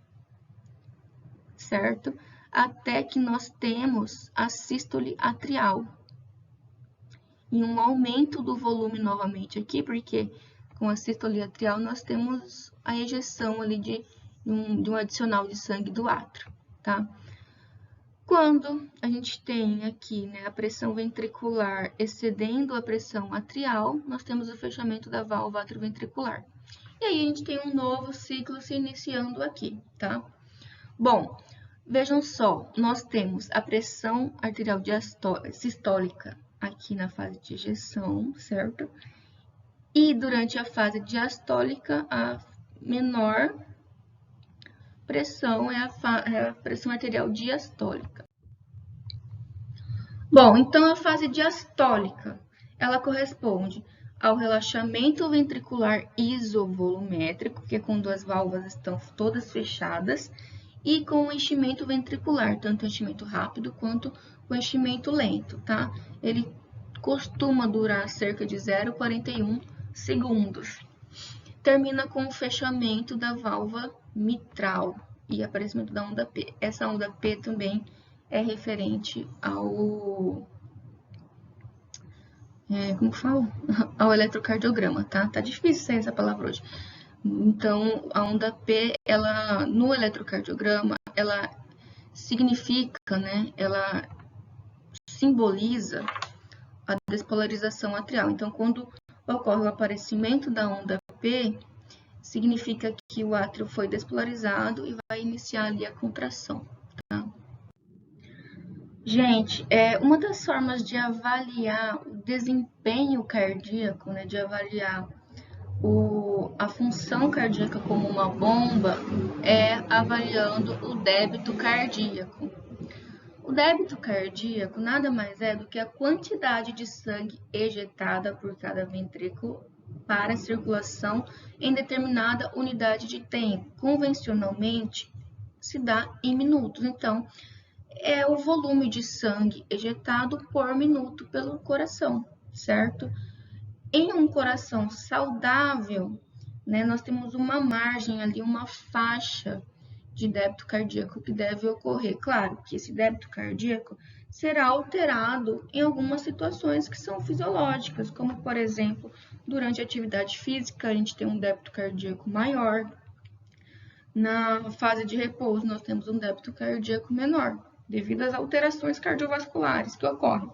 certo? Até que nós temos a sístole atrial. E um aumento do volume novamente aqui, porque com a sístole atrial nós temos a ejeção ali de um adicional de sangue do átrio, tá? Quando a gente tem aqui, né, a pressão ventricular excedendo a pressão atrial, nós temos o fechamento da válvula atrioventricular. E aí a gente tem um novo ciclo se iniciando aqui, tá? Bom, vejam só, nós temos a pressão arterial sistólica aqui na fase de ejeção, certo? E durante a fase diastólica, a menor pressão é a pressão arterial diastólica. Bom, então a fase diastólica, ela corresponde ao relaxamento ventricular isovolumétrico, que é quando as válvulas estão todas fechadas, e com o enchimento ventricular, tanto o enchimento rápido quanto o enchimento lento, tá? Ele costuma durar cerca de 0,41 segundos. Termina com o fechamento da válvula mitral e aparecimento da onda P. Essa onda P também é referente ao ao eletrocardiograma, tá? Tá difícil sair essa palavra hoje. Então, a onda P, ela no eletrocardiograma, ela significa, né? Ela simboliza a despolarização atrial. Então, quando ocorre o aparecimento da onda P, significa que o átrio foi despolarizado e vai iniciar ali a contração, tá? Gente, uma das formas de avaliar o desempenho cardíaco, né, de avaliar a função cardíaca como uma bomba, é avaliando o débito cardíaco. O débito cardíaco nada mais é do que a quantidade de sangue ejetada por cada ventrículo para a circulação em determinada unidade de tempo. Convencionalmente, se dá em minutos. Então, é o volume de sangue ejetado por minuto pelo coração, certo? Em um coração saudável, né, nós temos uma margem ali, uma faixa de débito cardíaco que deve ocorrer. Claro que esse débito cardíaco será alterado em algumas situações que são fisiológicas, como, por exemplo, durante a atividade física, a gente tem um débito cardíaco maior. Na fase de repouso, nós temos um débito cardíaco menor, devido às alterações cardiovasculares que ocorrem.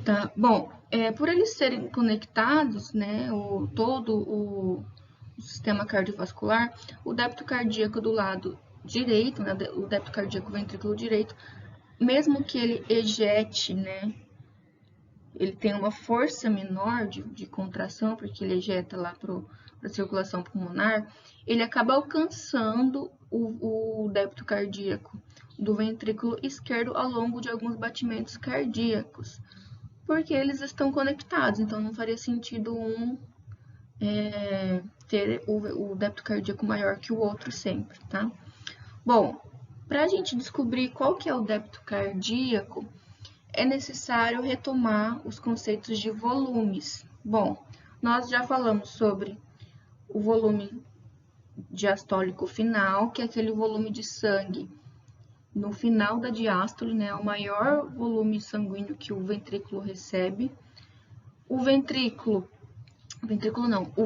Tá? Bom, por eles serem conectados, né, todo o sistema cardiovascular, o débito cardíaco do lado direito, né, o débito cardíaco ventrículo direito, mesmo que ele ejete, né, ele tem uma força menor de contração, porque ele ejeta lá para a circulação pulmonar, ele acaba alcançando o débito cardíaco do ventrículo esquerdo ao longo de alguns batimentos cardíacos, porque eles estão conectados, então não faria sentido ter o débito cardíaco maior que o outro sempre, tá? Bom, para a gente descobrir qual que é o débito cardíaco, é necessário retomar os conceitos de volumes. Bom, nós já falamos sobre o volume diastólico final, que é aquele volume de sangue no final da diástole, né, o maior volume sanguíneo que o ventrículo recebe. O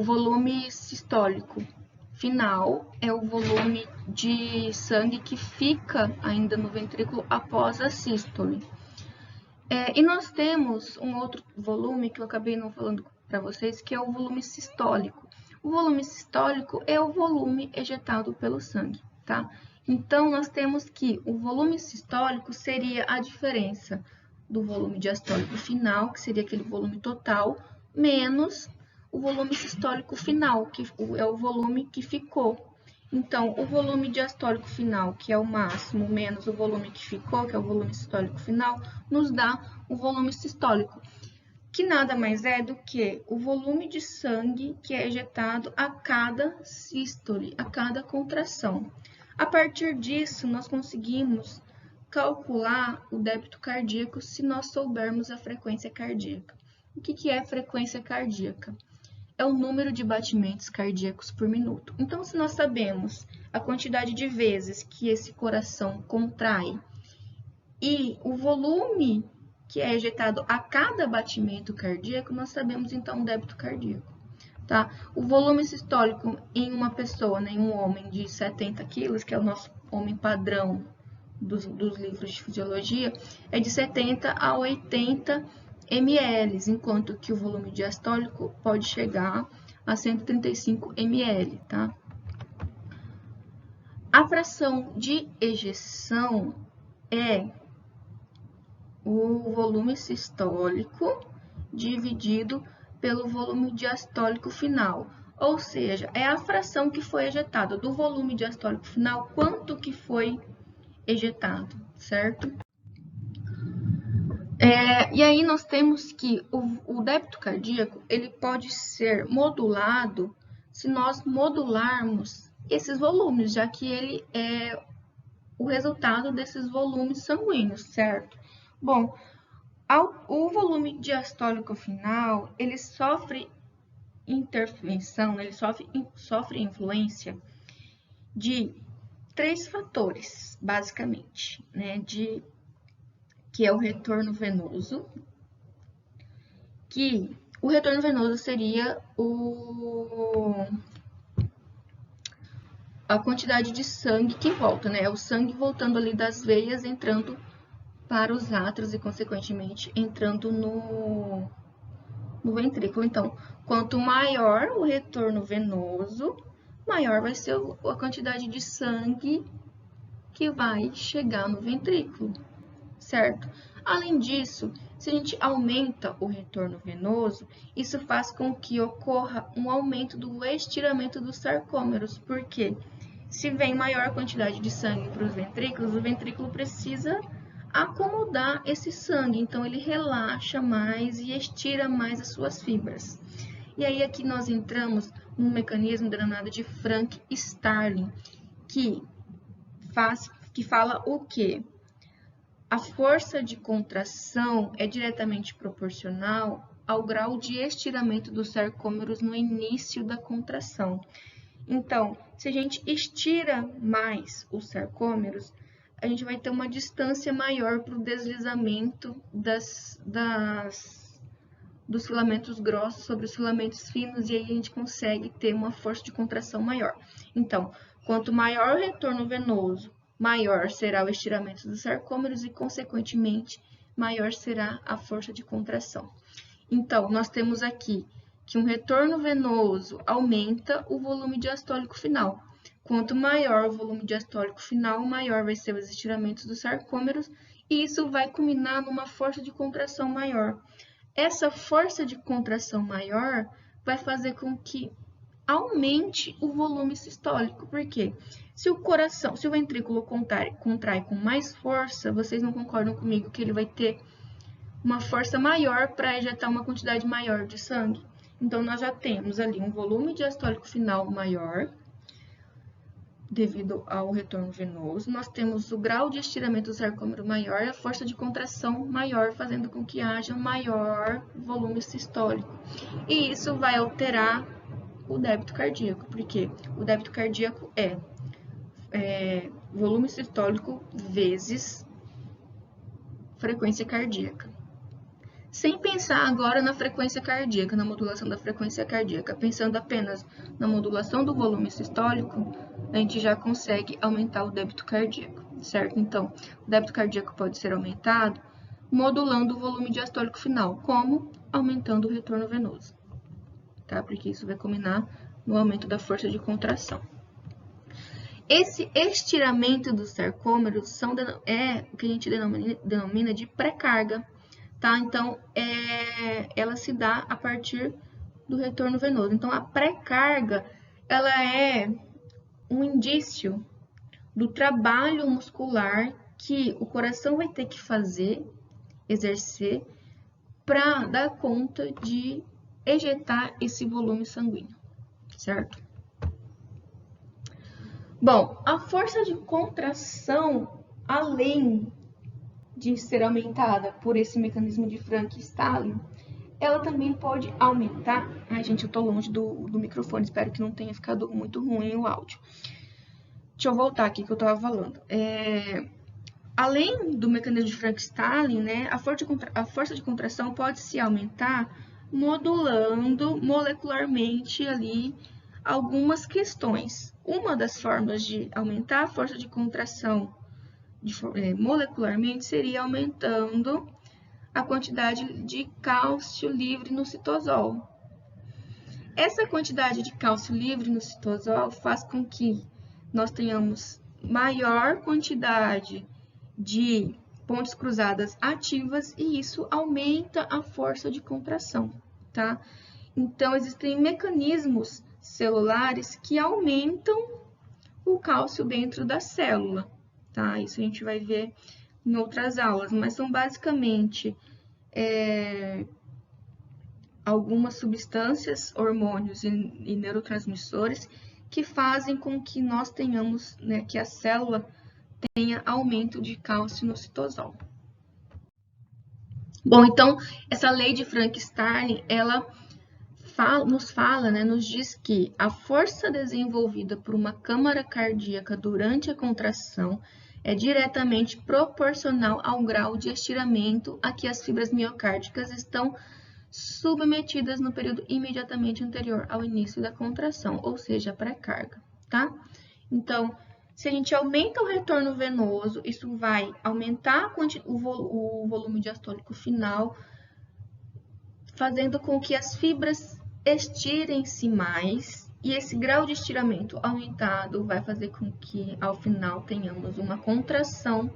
volume sistólico final é o volume de sangue que fica ainda no ventrículo após a sístole. E nós temos um outro volume que eu acabei não falando para vocês, que é o volume sistólico. O volume sistólico é o volume ejetado pelo sangue, tá? Então, nós temos que o volume sistólico seria a diferença do volume diastólico final, que seria aquele volume total, menos o volume sistólico final, que é o volume que ficou. Então, o volume diastólico final, que é o máximo, menos o volume que ficou, que é o volume sistólico final, nos dá o volume sistólico, que nada mais é do que o volume de sangue que é ejetado a cada sístole, a cada contração. A partir disso, nós conseguimos calcular o débito cardíaco se nós soubermos a frequência cardíaca. O que é frequência cardíaca? É o número de batimentos cardíacos por minuto. Então, se nós sabemos a quantidade de vezes que esse coração contrai e o volume que é ejetado a cada batimento cardíaco, nós sabemos então o débito cardíaco. Tá? O volume sistólico em uma pessoa, em um homem de 70 quilos, que é o nosso homem padrão dos livros de fisiologia, é de 70 a 80 ml, enquanto que o volume diastólico pode chegar a 135 ml, tá? A fração de ejeção é o volume sistólico dividido pelo volume diastólico final, ou seja, é a fração que foi ejetada do volume diastólico final, quanto que foi ejetado, certo? E aí nós temos que o débito cardíaco, ele pode ser modulado se nós modularmos esses volumes, já que ele é o resultado desses volumes sanguíneos, certo? Bom, o volume diastólico final, ele sofre intervenção, ele sofre influência de 3 fatores, basicamente, né? Que é o retorno venoso, que o retorno venoso seria a quantidade de sangue que volta, né? O sangue voltando ali das veias, entrando para os átrios e, consequentemente, entrando no ventrículo. Então, quanto maior o retorno venoso, maior vai ser a quantidade de sangue que vai chegar no ventrículo, certo? Além disso, se a gente aumenta o retorno venoso, isso faz com que ocorra um aumento do estiramento dos sarcômeros, porque se vem maior quantidade de sangue para os ventrículos, o ventrículo precisa acomodar esse sangue, então ele relaxa mais e estira mais as suas fibras. E aí aqui nós entramos num mecanismo denominado de Frank-Starling, que fala o quê? A força de contração é diretamente proporcional ao grau de estiramento dos sarcômeros no início da contração. Então, se a gente estira mais os sarcômeros, a gente vai ter uma distância maior para o deslizamento dos filamentos grossos sobre os filamentos finos, e aí a gente consegue ter uma força de contração maior. Então, quanto maior o retorno venoso, maior será o estiramento dos sarcômeros e, consequentemente, maior será a força de contração. Então, nós temos aqui que um retorno venoso aumenta o volume diastólico final. Quanto maior o volume diastólico final, maior vai ser os estiramentos dos sarcômeros, e isso vai culminar numa força de contração maior. Essa força de contração maior vai fazer com que aumente o volume sistólico. Por quê? Se o ventrículo contrai com mais força, vocês não concordam comigo que ele vai ter uma força maior para ejetar uma quantidade maior de sangue? Então, nós já temos ali um volume diastólico final maior, devido ao retorno venoso. Nós temos o grau de estiramento do sarcômero maior e a força de contração maior, fazendo com que haja maior volume sistólico. E isso vai alterar o débito cardíaco, porque o débito cardíaco é volume sistólico vezes frequência cardíaca. Sem pensar agora na frequência cardíaca, na modulação da frequência cardíaca, pensando apenas na modulação do volume sistólico, a gente já consegue aumentar o débito cardíaco, certo? Então, o débito cardíaco pode ser aumentado modulando o volume diastólico final, como aumentando o retorno venoso, tá? Porque isso vai culminar no aumento da força de contração. Esse estiramento dos sarcômeros é o que a gente denomina de pré-carga. Tá? Então, ela se dá a partir do retorno venoso. Então, a pré-carga, ela é um indício do trabalho muscular que o coração vai ter que exercer, para dar conta de ejetar esse volume sanguíneo, certo? Bom, a força de contração, além de ser aumentada por esse mecanismo de Frank-Starling, ela também pode aumentar... Ai, gente, eu tô longe do microfone, espero que não tenha ficado muito ruim o áudio. Deixa eu voltar aqui que eu tava falando. Além do mecanismo de Frank-Starling, né, a força de contração pode se aumentar modulando molecularmente ali algumas questões. Uma das formas de aumentar a força de contração molecularmente seria aumentando a quantidade de cálcio livre no citosol. Essa quantidade de cálcio livre no citosol faz com que nós tenhamos maior quantidade de pontes cruzadas ativas e isso aumenta a força de contração, tá? Então, existem mecanismos celulares que aumentam o cálcio dentro da célula. Tá? Isso a gente vai ver em outras aulas, mas são basicamente algumas substâncias, hormônios e neurotransmissores que fazem com que nós tenhamos, né, que a célula tenha aumento de cálcio no citosol. Bom, então, essa lei de Frank-Starling, ela nos diz que a força desenvolvida por uma câmara cardíaca durante a contração é diretamente proporcional ao grau de estiramento a que as fibras miocárdicas estão submetidas no período imediatamente anterior ao início da contração, ou seja, a pré-carga, tá? Então, se a gente aumenta o retorno venoso, isso vai aumentar o volume diastólico final, fazendo com que as fibras estirem-se mais, e esse grau de estiramento aumentado vai fazer com que, ao final, tenhamos uma contração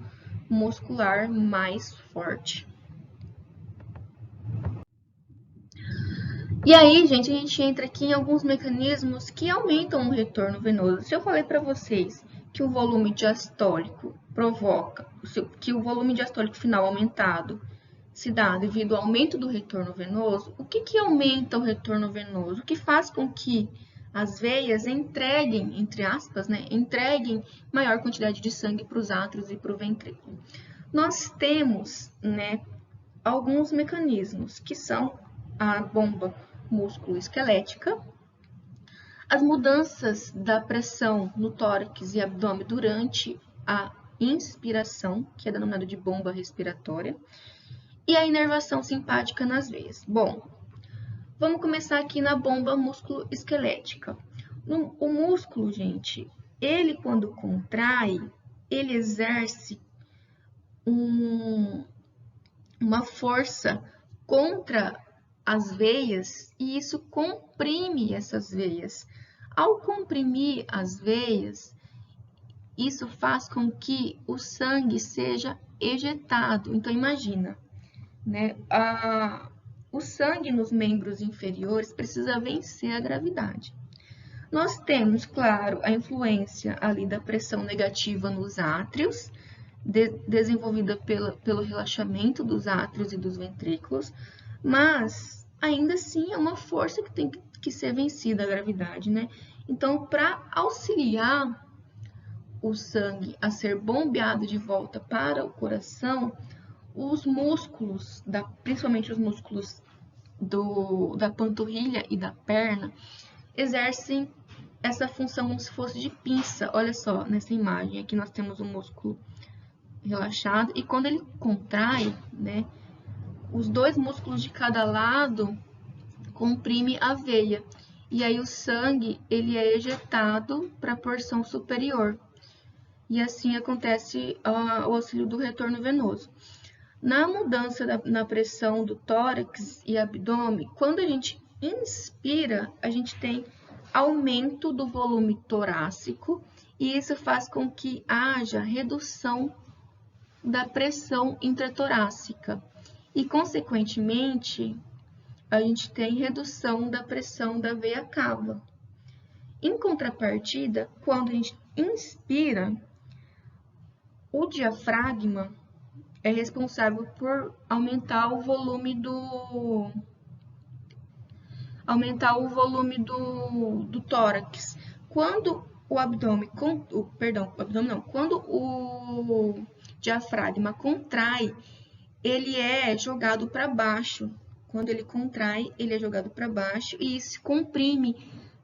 muscular mais forte. E aí, gente, a gente entra aqui em alguns mecanismos que aumentam o retorno venoso. Se eu falei para vocês que o volume diastólico que o volume diastólico final aumentado se dá devido ao aumento do retorno venoso, o que aumenta o retorno venoso? O que faz com que as veias entreguem, entre aspas, né, entreguem maior quantidade de sangue para os átrios e para o ventrículo? Nós temos, né, alguns mecanismos, que são a bomba músculo-esquelética, as mudanças da pressão no tórax e abdômen durante a inspiração, que é denominada de bomba respiratória, e a inervação simpática nas veias. Bom, vamos começar aqui na bomba músculo-esquelética. O músculo, gente, ele quando contrai, ele exerce uma força contra as veias e isso comprime essas veias. Ao comprimir as veias, isso faz com que o sangue seja ejetado. Então, imagina, né? O sangue nos membros inferiores precisa vencer a gravidade. Nós temos, claro, a influência ali da pressão negativa nos átrios, desenvolvida pelo relaxamento dos átrios e dos ventrículos, mas ainda assim é uma força que tem que ser vencida, a gravidade, né? Então, para auxiliar o sangue a ser bombeado de volta para o coração, os músculos, principalmente os músculos da panturrilha e da perna, exercem essa função como se fosse de pinça. Olha só, nessa imagem, aqui nós temos o músculo relaxado e quando ele contrai, né, os dois músculos de cada lado comprime a veia e aí o sangue ele é ejetado para a porção superior e assim acontece o auxílio do retorno venoso. Na mudança na pressão do tórax e abdômen, quando a gente inspira, a gente tem aumento do volume torácico e isso faz com que haja redução da pressão intratorácica e, consequentemente, a gente tem redução da pressão da veia cava. Em contrapartida, quando a gente inspira, o diafragma é responsável por aumentar o volume do tórax. Quando o abdômen, quando o diafragma contrai, ele é jogado para baixo. Quando ele contrai, ele é jogado para baixo e isso comprime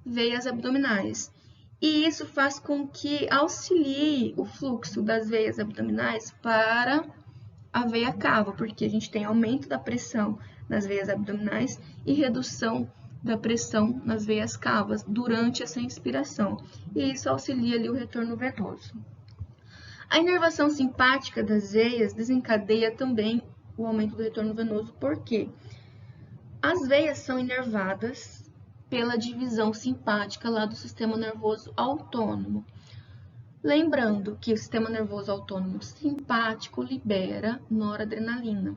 veias abdominais. E isso faz com que auxilie o fluxo das veias abdominais para a veia cava, porque a gente tem aumento da pressão nas veias abdominais e redução da pressão nas veias cavas durante essa inspiração. E isso auxilia ali o retorno venoso. A inervação simpática das veias desencadeia também o aumento do retorno venoso, porque as veias são inervadas pela divisão simpática lá do sistema nervoso autônomo. Lembrando que o sistema nervoso autônomo simpático libera noradrenalina.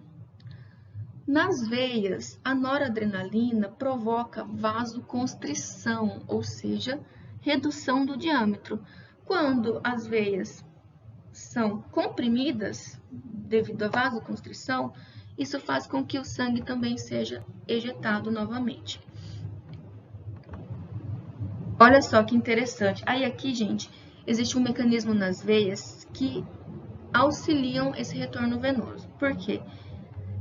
Nas veias, a noradrenalina provoca vasoconstrição, ou seja, redução do diâmetro. Quando as veias são comprimidas devido à vasoconstrição, isso faz com que o sangue também seja ejetado novamente. Olha só que interessante. Aí aqui, gente, existe um mecanismo nas veias que auxiliam esse retorno venoso. Por quê?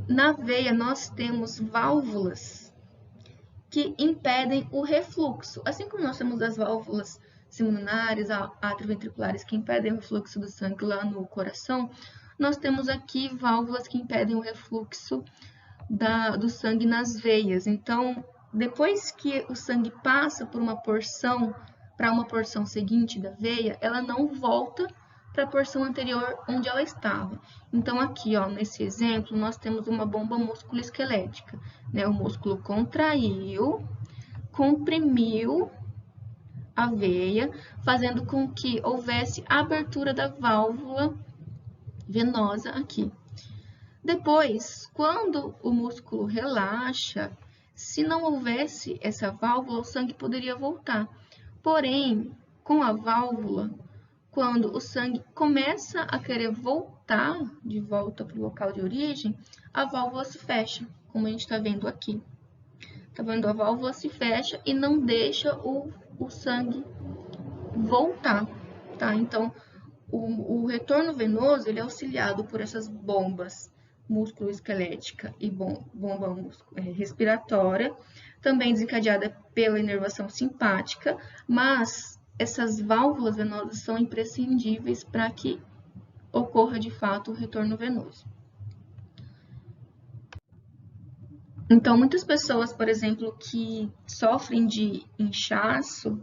Na veia nós temos válvulas que impedem o refluxo. Assim como nós temos as válvulas pulmonares, atrioventriculares que impedem o refluxo do sangue lá no coração, nós temos aqui válvulas que impedem o refluxo do sangue nas veias. Então, depois que o sangue passa por uma porção para uma porção seguinte da veia, ela não volta para a porção anterior onde ela estava. Então, aqui, ó, nesse exemplo, nós temos uma bomba musculoesquelética, né? O músculo contraiu, comprimiu a veia, fazendo com que houvesse abertura da válvula venosa aqui. Depois, quando o músculo relaxa, se não houvesse essa válvula, o sangue poderia voltar. Porém, com a válvula, quando o sangue começa a querer voltar de volta para o local de origem, a válvula se fecha, como a gente está vendo aqui. Tá vendo? A válvula se fecha e não deixa o sangue voltar, tá? Então, o retorno venoso ele é auxiliado por essas bombas musculoesquelética e bomba respiratória, também desencadeada pela inervação simpática, mas essas válvulas venosas são imprescindíveis para que ocorra de fato o retorno venoso. Então, muitas pessoas, por exemplo, que sofrem de inchaço,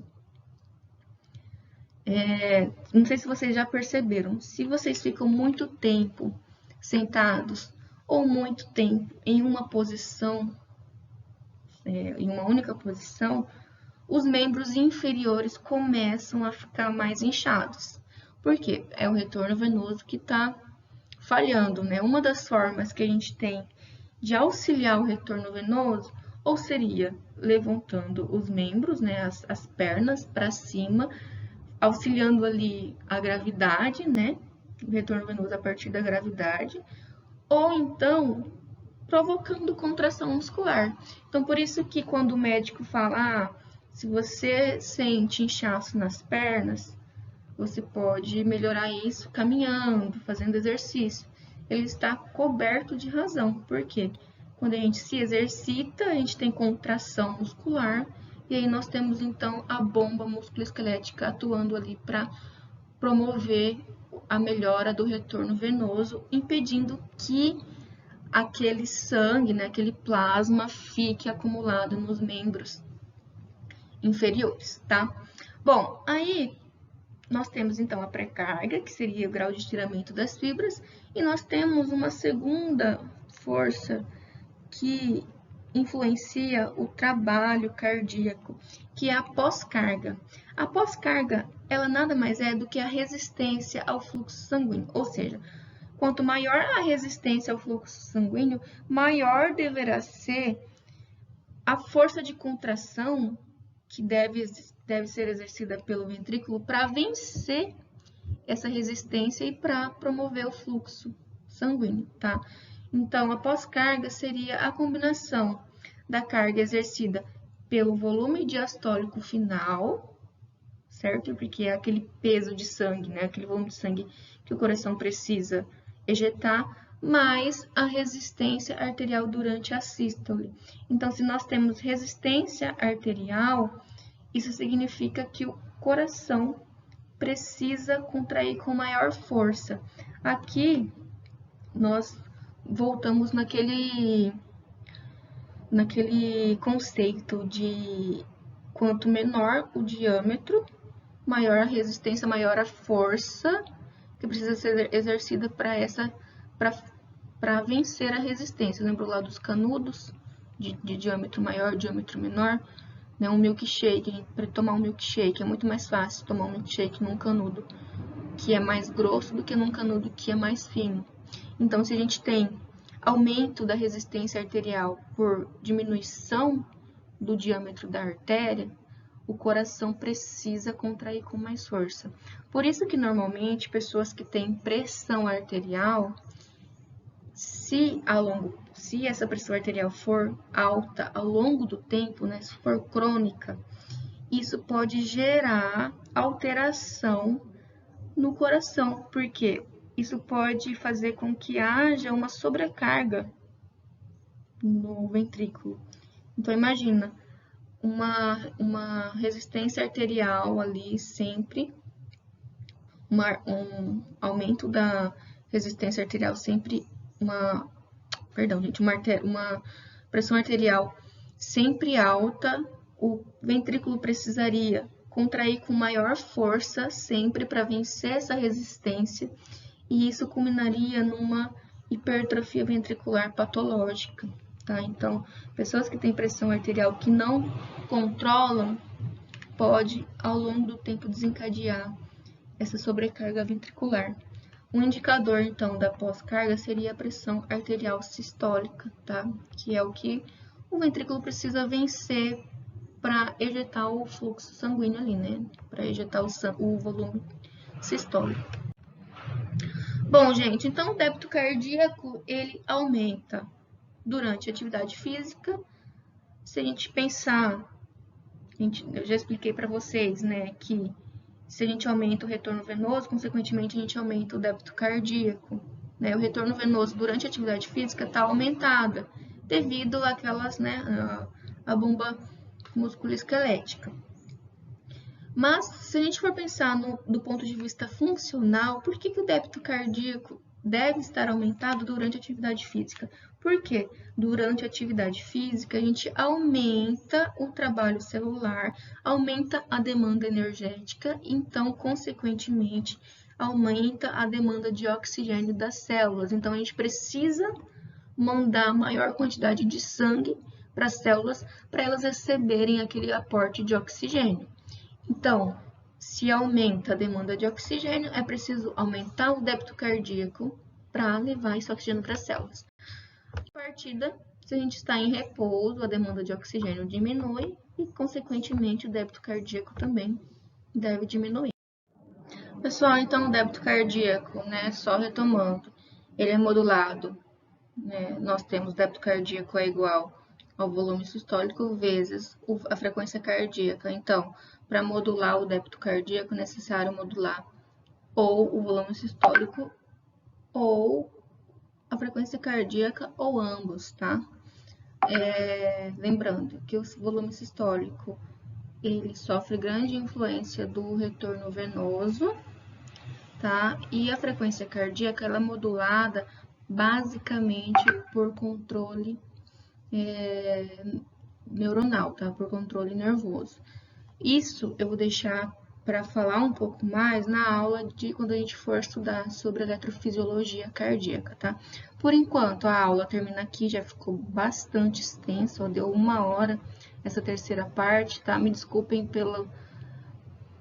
Não sei se vocês já perceberam, se vocês ficam muito tempo sentados ou muito tempo em uma posição, em uma única posição, os membros inferiores começam a ficar mais inchados. Por quê? É o retorno venoso que está falhando, né? Uma das formas que a gente tem de auxiliar o retorno venoso, ou seria levantando os membros, né, as pernas para cima, auxiliando ali a gravidade, né, o retorno venoso a partir da gravidade, ou então provocando contração muscular. Então, por isso que quando o médico fala, se você sente inchaço nas pernas, você pode melhorar isso caminhando, fazendo exercício. Ele está coberto de razão. Por quê? Quando a gente se exercita, a gente tem contração muscular, e aí nós temos então a bomba musculoesquelética atuando ali para promover a melhora do retorno venoso, impedindo que aquele sangue, né, aquele plasma fique acumulado nos membros inferiores, tá? Bom, aí nós temos então a pré-carga, que seria o grau de estiramento das fibras, e nós temos uma segunda força que influencia o trabalho cardíaco, que é a pós-carga. A pós-carga, ela nada mais é do que a resistência ao fluxo sanguíneo, ou seja, quanto maior a resistência ao fluxo sanguíneo, maior deverá ser a força de contração que deve ser exercida pelo ventrículo para vencer essa resistência e para promover o fluxo sanguíneo, tá? Então, a pós-carga seria a combinação da carga exercida pelo volume diastólico final, certo? Porque é aquele peso de sangue, né? Aquele volume de sangue que o coração precisa ejetar, mais a resistência arterial durante a sístole. Então, se nós temos resistência arterial, isso significa que o coração precisa contrair com maior força. Aqui, nós voltamos naquele conceito de quanto menor o diâmetro, maior a resistência, maior a força que precisa ser exercida para vencer a resistência. Lembra lá dos canudos de diâmetro maior, diâmetro menor? Né? Um milkshake, para tomar um milkshake é muito mais fácil tomar um milkshake num canudo que é mais grosso do que num canudo que é mais fino. Então, se a gente tem aumento da resistência arterial por diminuição do diâmetro da artéria, o coração precisa contrair com mais força. Por isso que normalmente pessoas que têm pressão arterial, se essa pressão arterial for alta ao longo do tempo, né, se for crônica, isso pode gerar alteração no coração, porque isso pode fazer com que haja uma sobrecarga no ventrículo. Então, imagina uma resistência arterial ali sempre, um aumento da resistência arterial sempre, uma pressão arterial sempre alta, o ventrículo precisaria contrair com maior força sempre para vencer essa resistência, e isso culminaria numa hipertrofia ventricular patológica, tá? Então, pessoas que têm pressão arterial que não controlam, pode, ao longo do tempo, desencadear essa sobrecarga ventricular. Um indicador, então, da pós-carga seria a pressão arterial sistólica, tá? Que é o que o ventrículo precisa vencer para ejetar o fluxo sanguíneo ali, né? Para ejetar o volume sistólico. Bom, gente, então o débito cardíaco, ele aumenta durante a atividade física. Se a gente pensar, eu já expliquei para vocês, né, que se a gente aumenta o retorno venoso, consequentemente a gente aumenta o débito cardíaco, né? O retorno venoso durante a atividade física está aumentada devido àquelas, né, a bomba musculoesquelética. Mas, se a gente for pensar do ponto de vista funcional, por que o débito cardíaco deve estar aumentado durante a atividade física? Por quê? Durante a atividade física, a gente aumenta o trabalho celular, aumenta a demanda energética, então, consequentemente, aumenta a demanda de oxigênio das células. Então, a gente precisa mandar maior quantidade de sangue para as células para elas receberem aquele aporte de oxigênio. Então, se aumenta a demanda de oxigênio, é preciso aumentar o débito cardíaco para levar esse oxigênio para as células. Em partida, se a gente está em repouso, a demanda de oxigênio diminui e, consequentemente, o débito cardíaco também deve diminuir. Pessoal, então o débito cardíaco, né, só retomando, ele é modulado, né, nós temos débito cardíaco é igual ao volume sistólico vezes a frequência cardíaca. Então, para modular o débito cardíaco, é necessário modular ou o volume sistólico ou a frequência cardíaca ou ambos, tá? Lembrando que o volume sistólico ele sofre grande influência do retorno venoso, tá? E a frequência cardíaca ela é modulada basicamente por controle neuronal, tá? Por controle nervoso. Isso eu vou deixar para falar um pouco mais na aula de quando a gente for estudar sobre eletrofisiologia cardíaca, tá? Por enquanto, a aula termina aqui, já ficou bastante extensa, ó, deu 1 hora essa terceira parte, tá? Me desculpem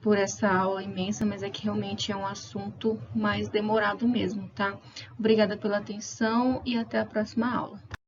por essa aula imensa, mas é que realmente é um assunto mais demorado mesmo, tá? Obrigada pela atenção e até a próxima aula.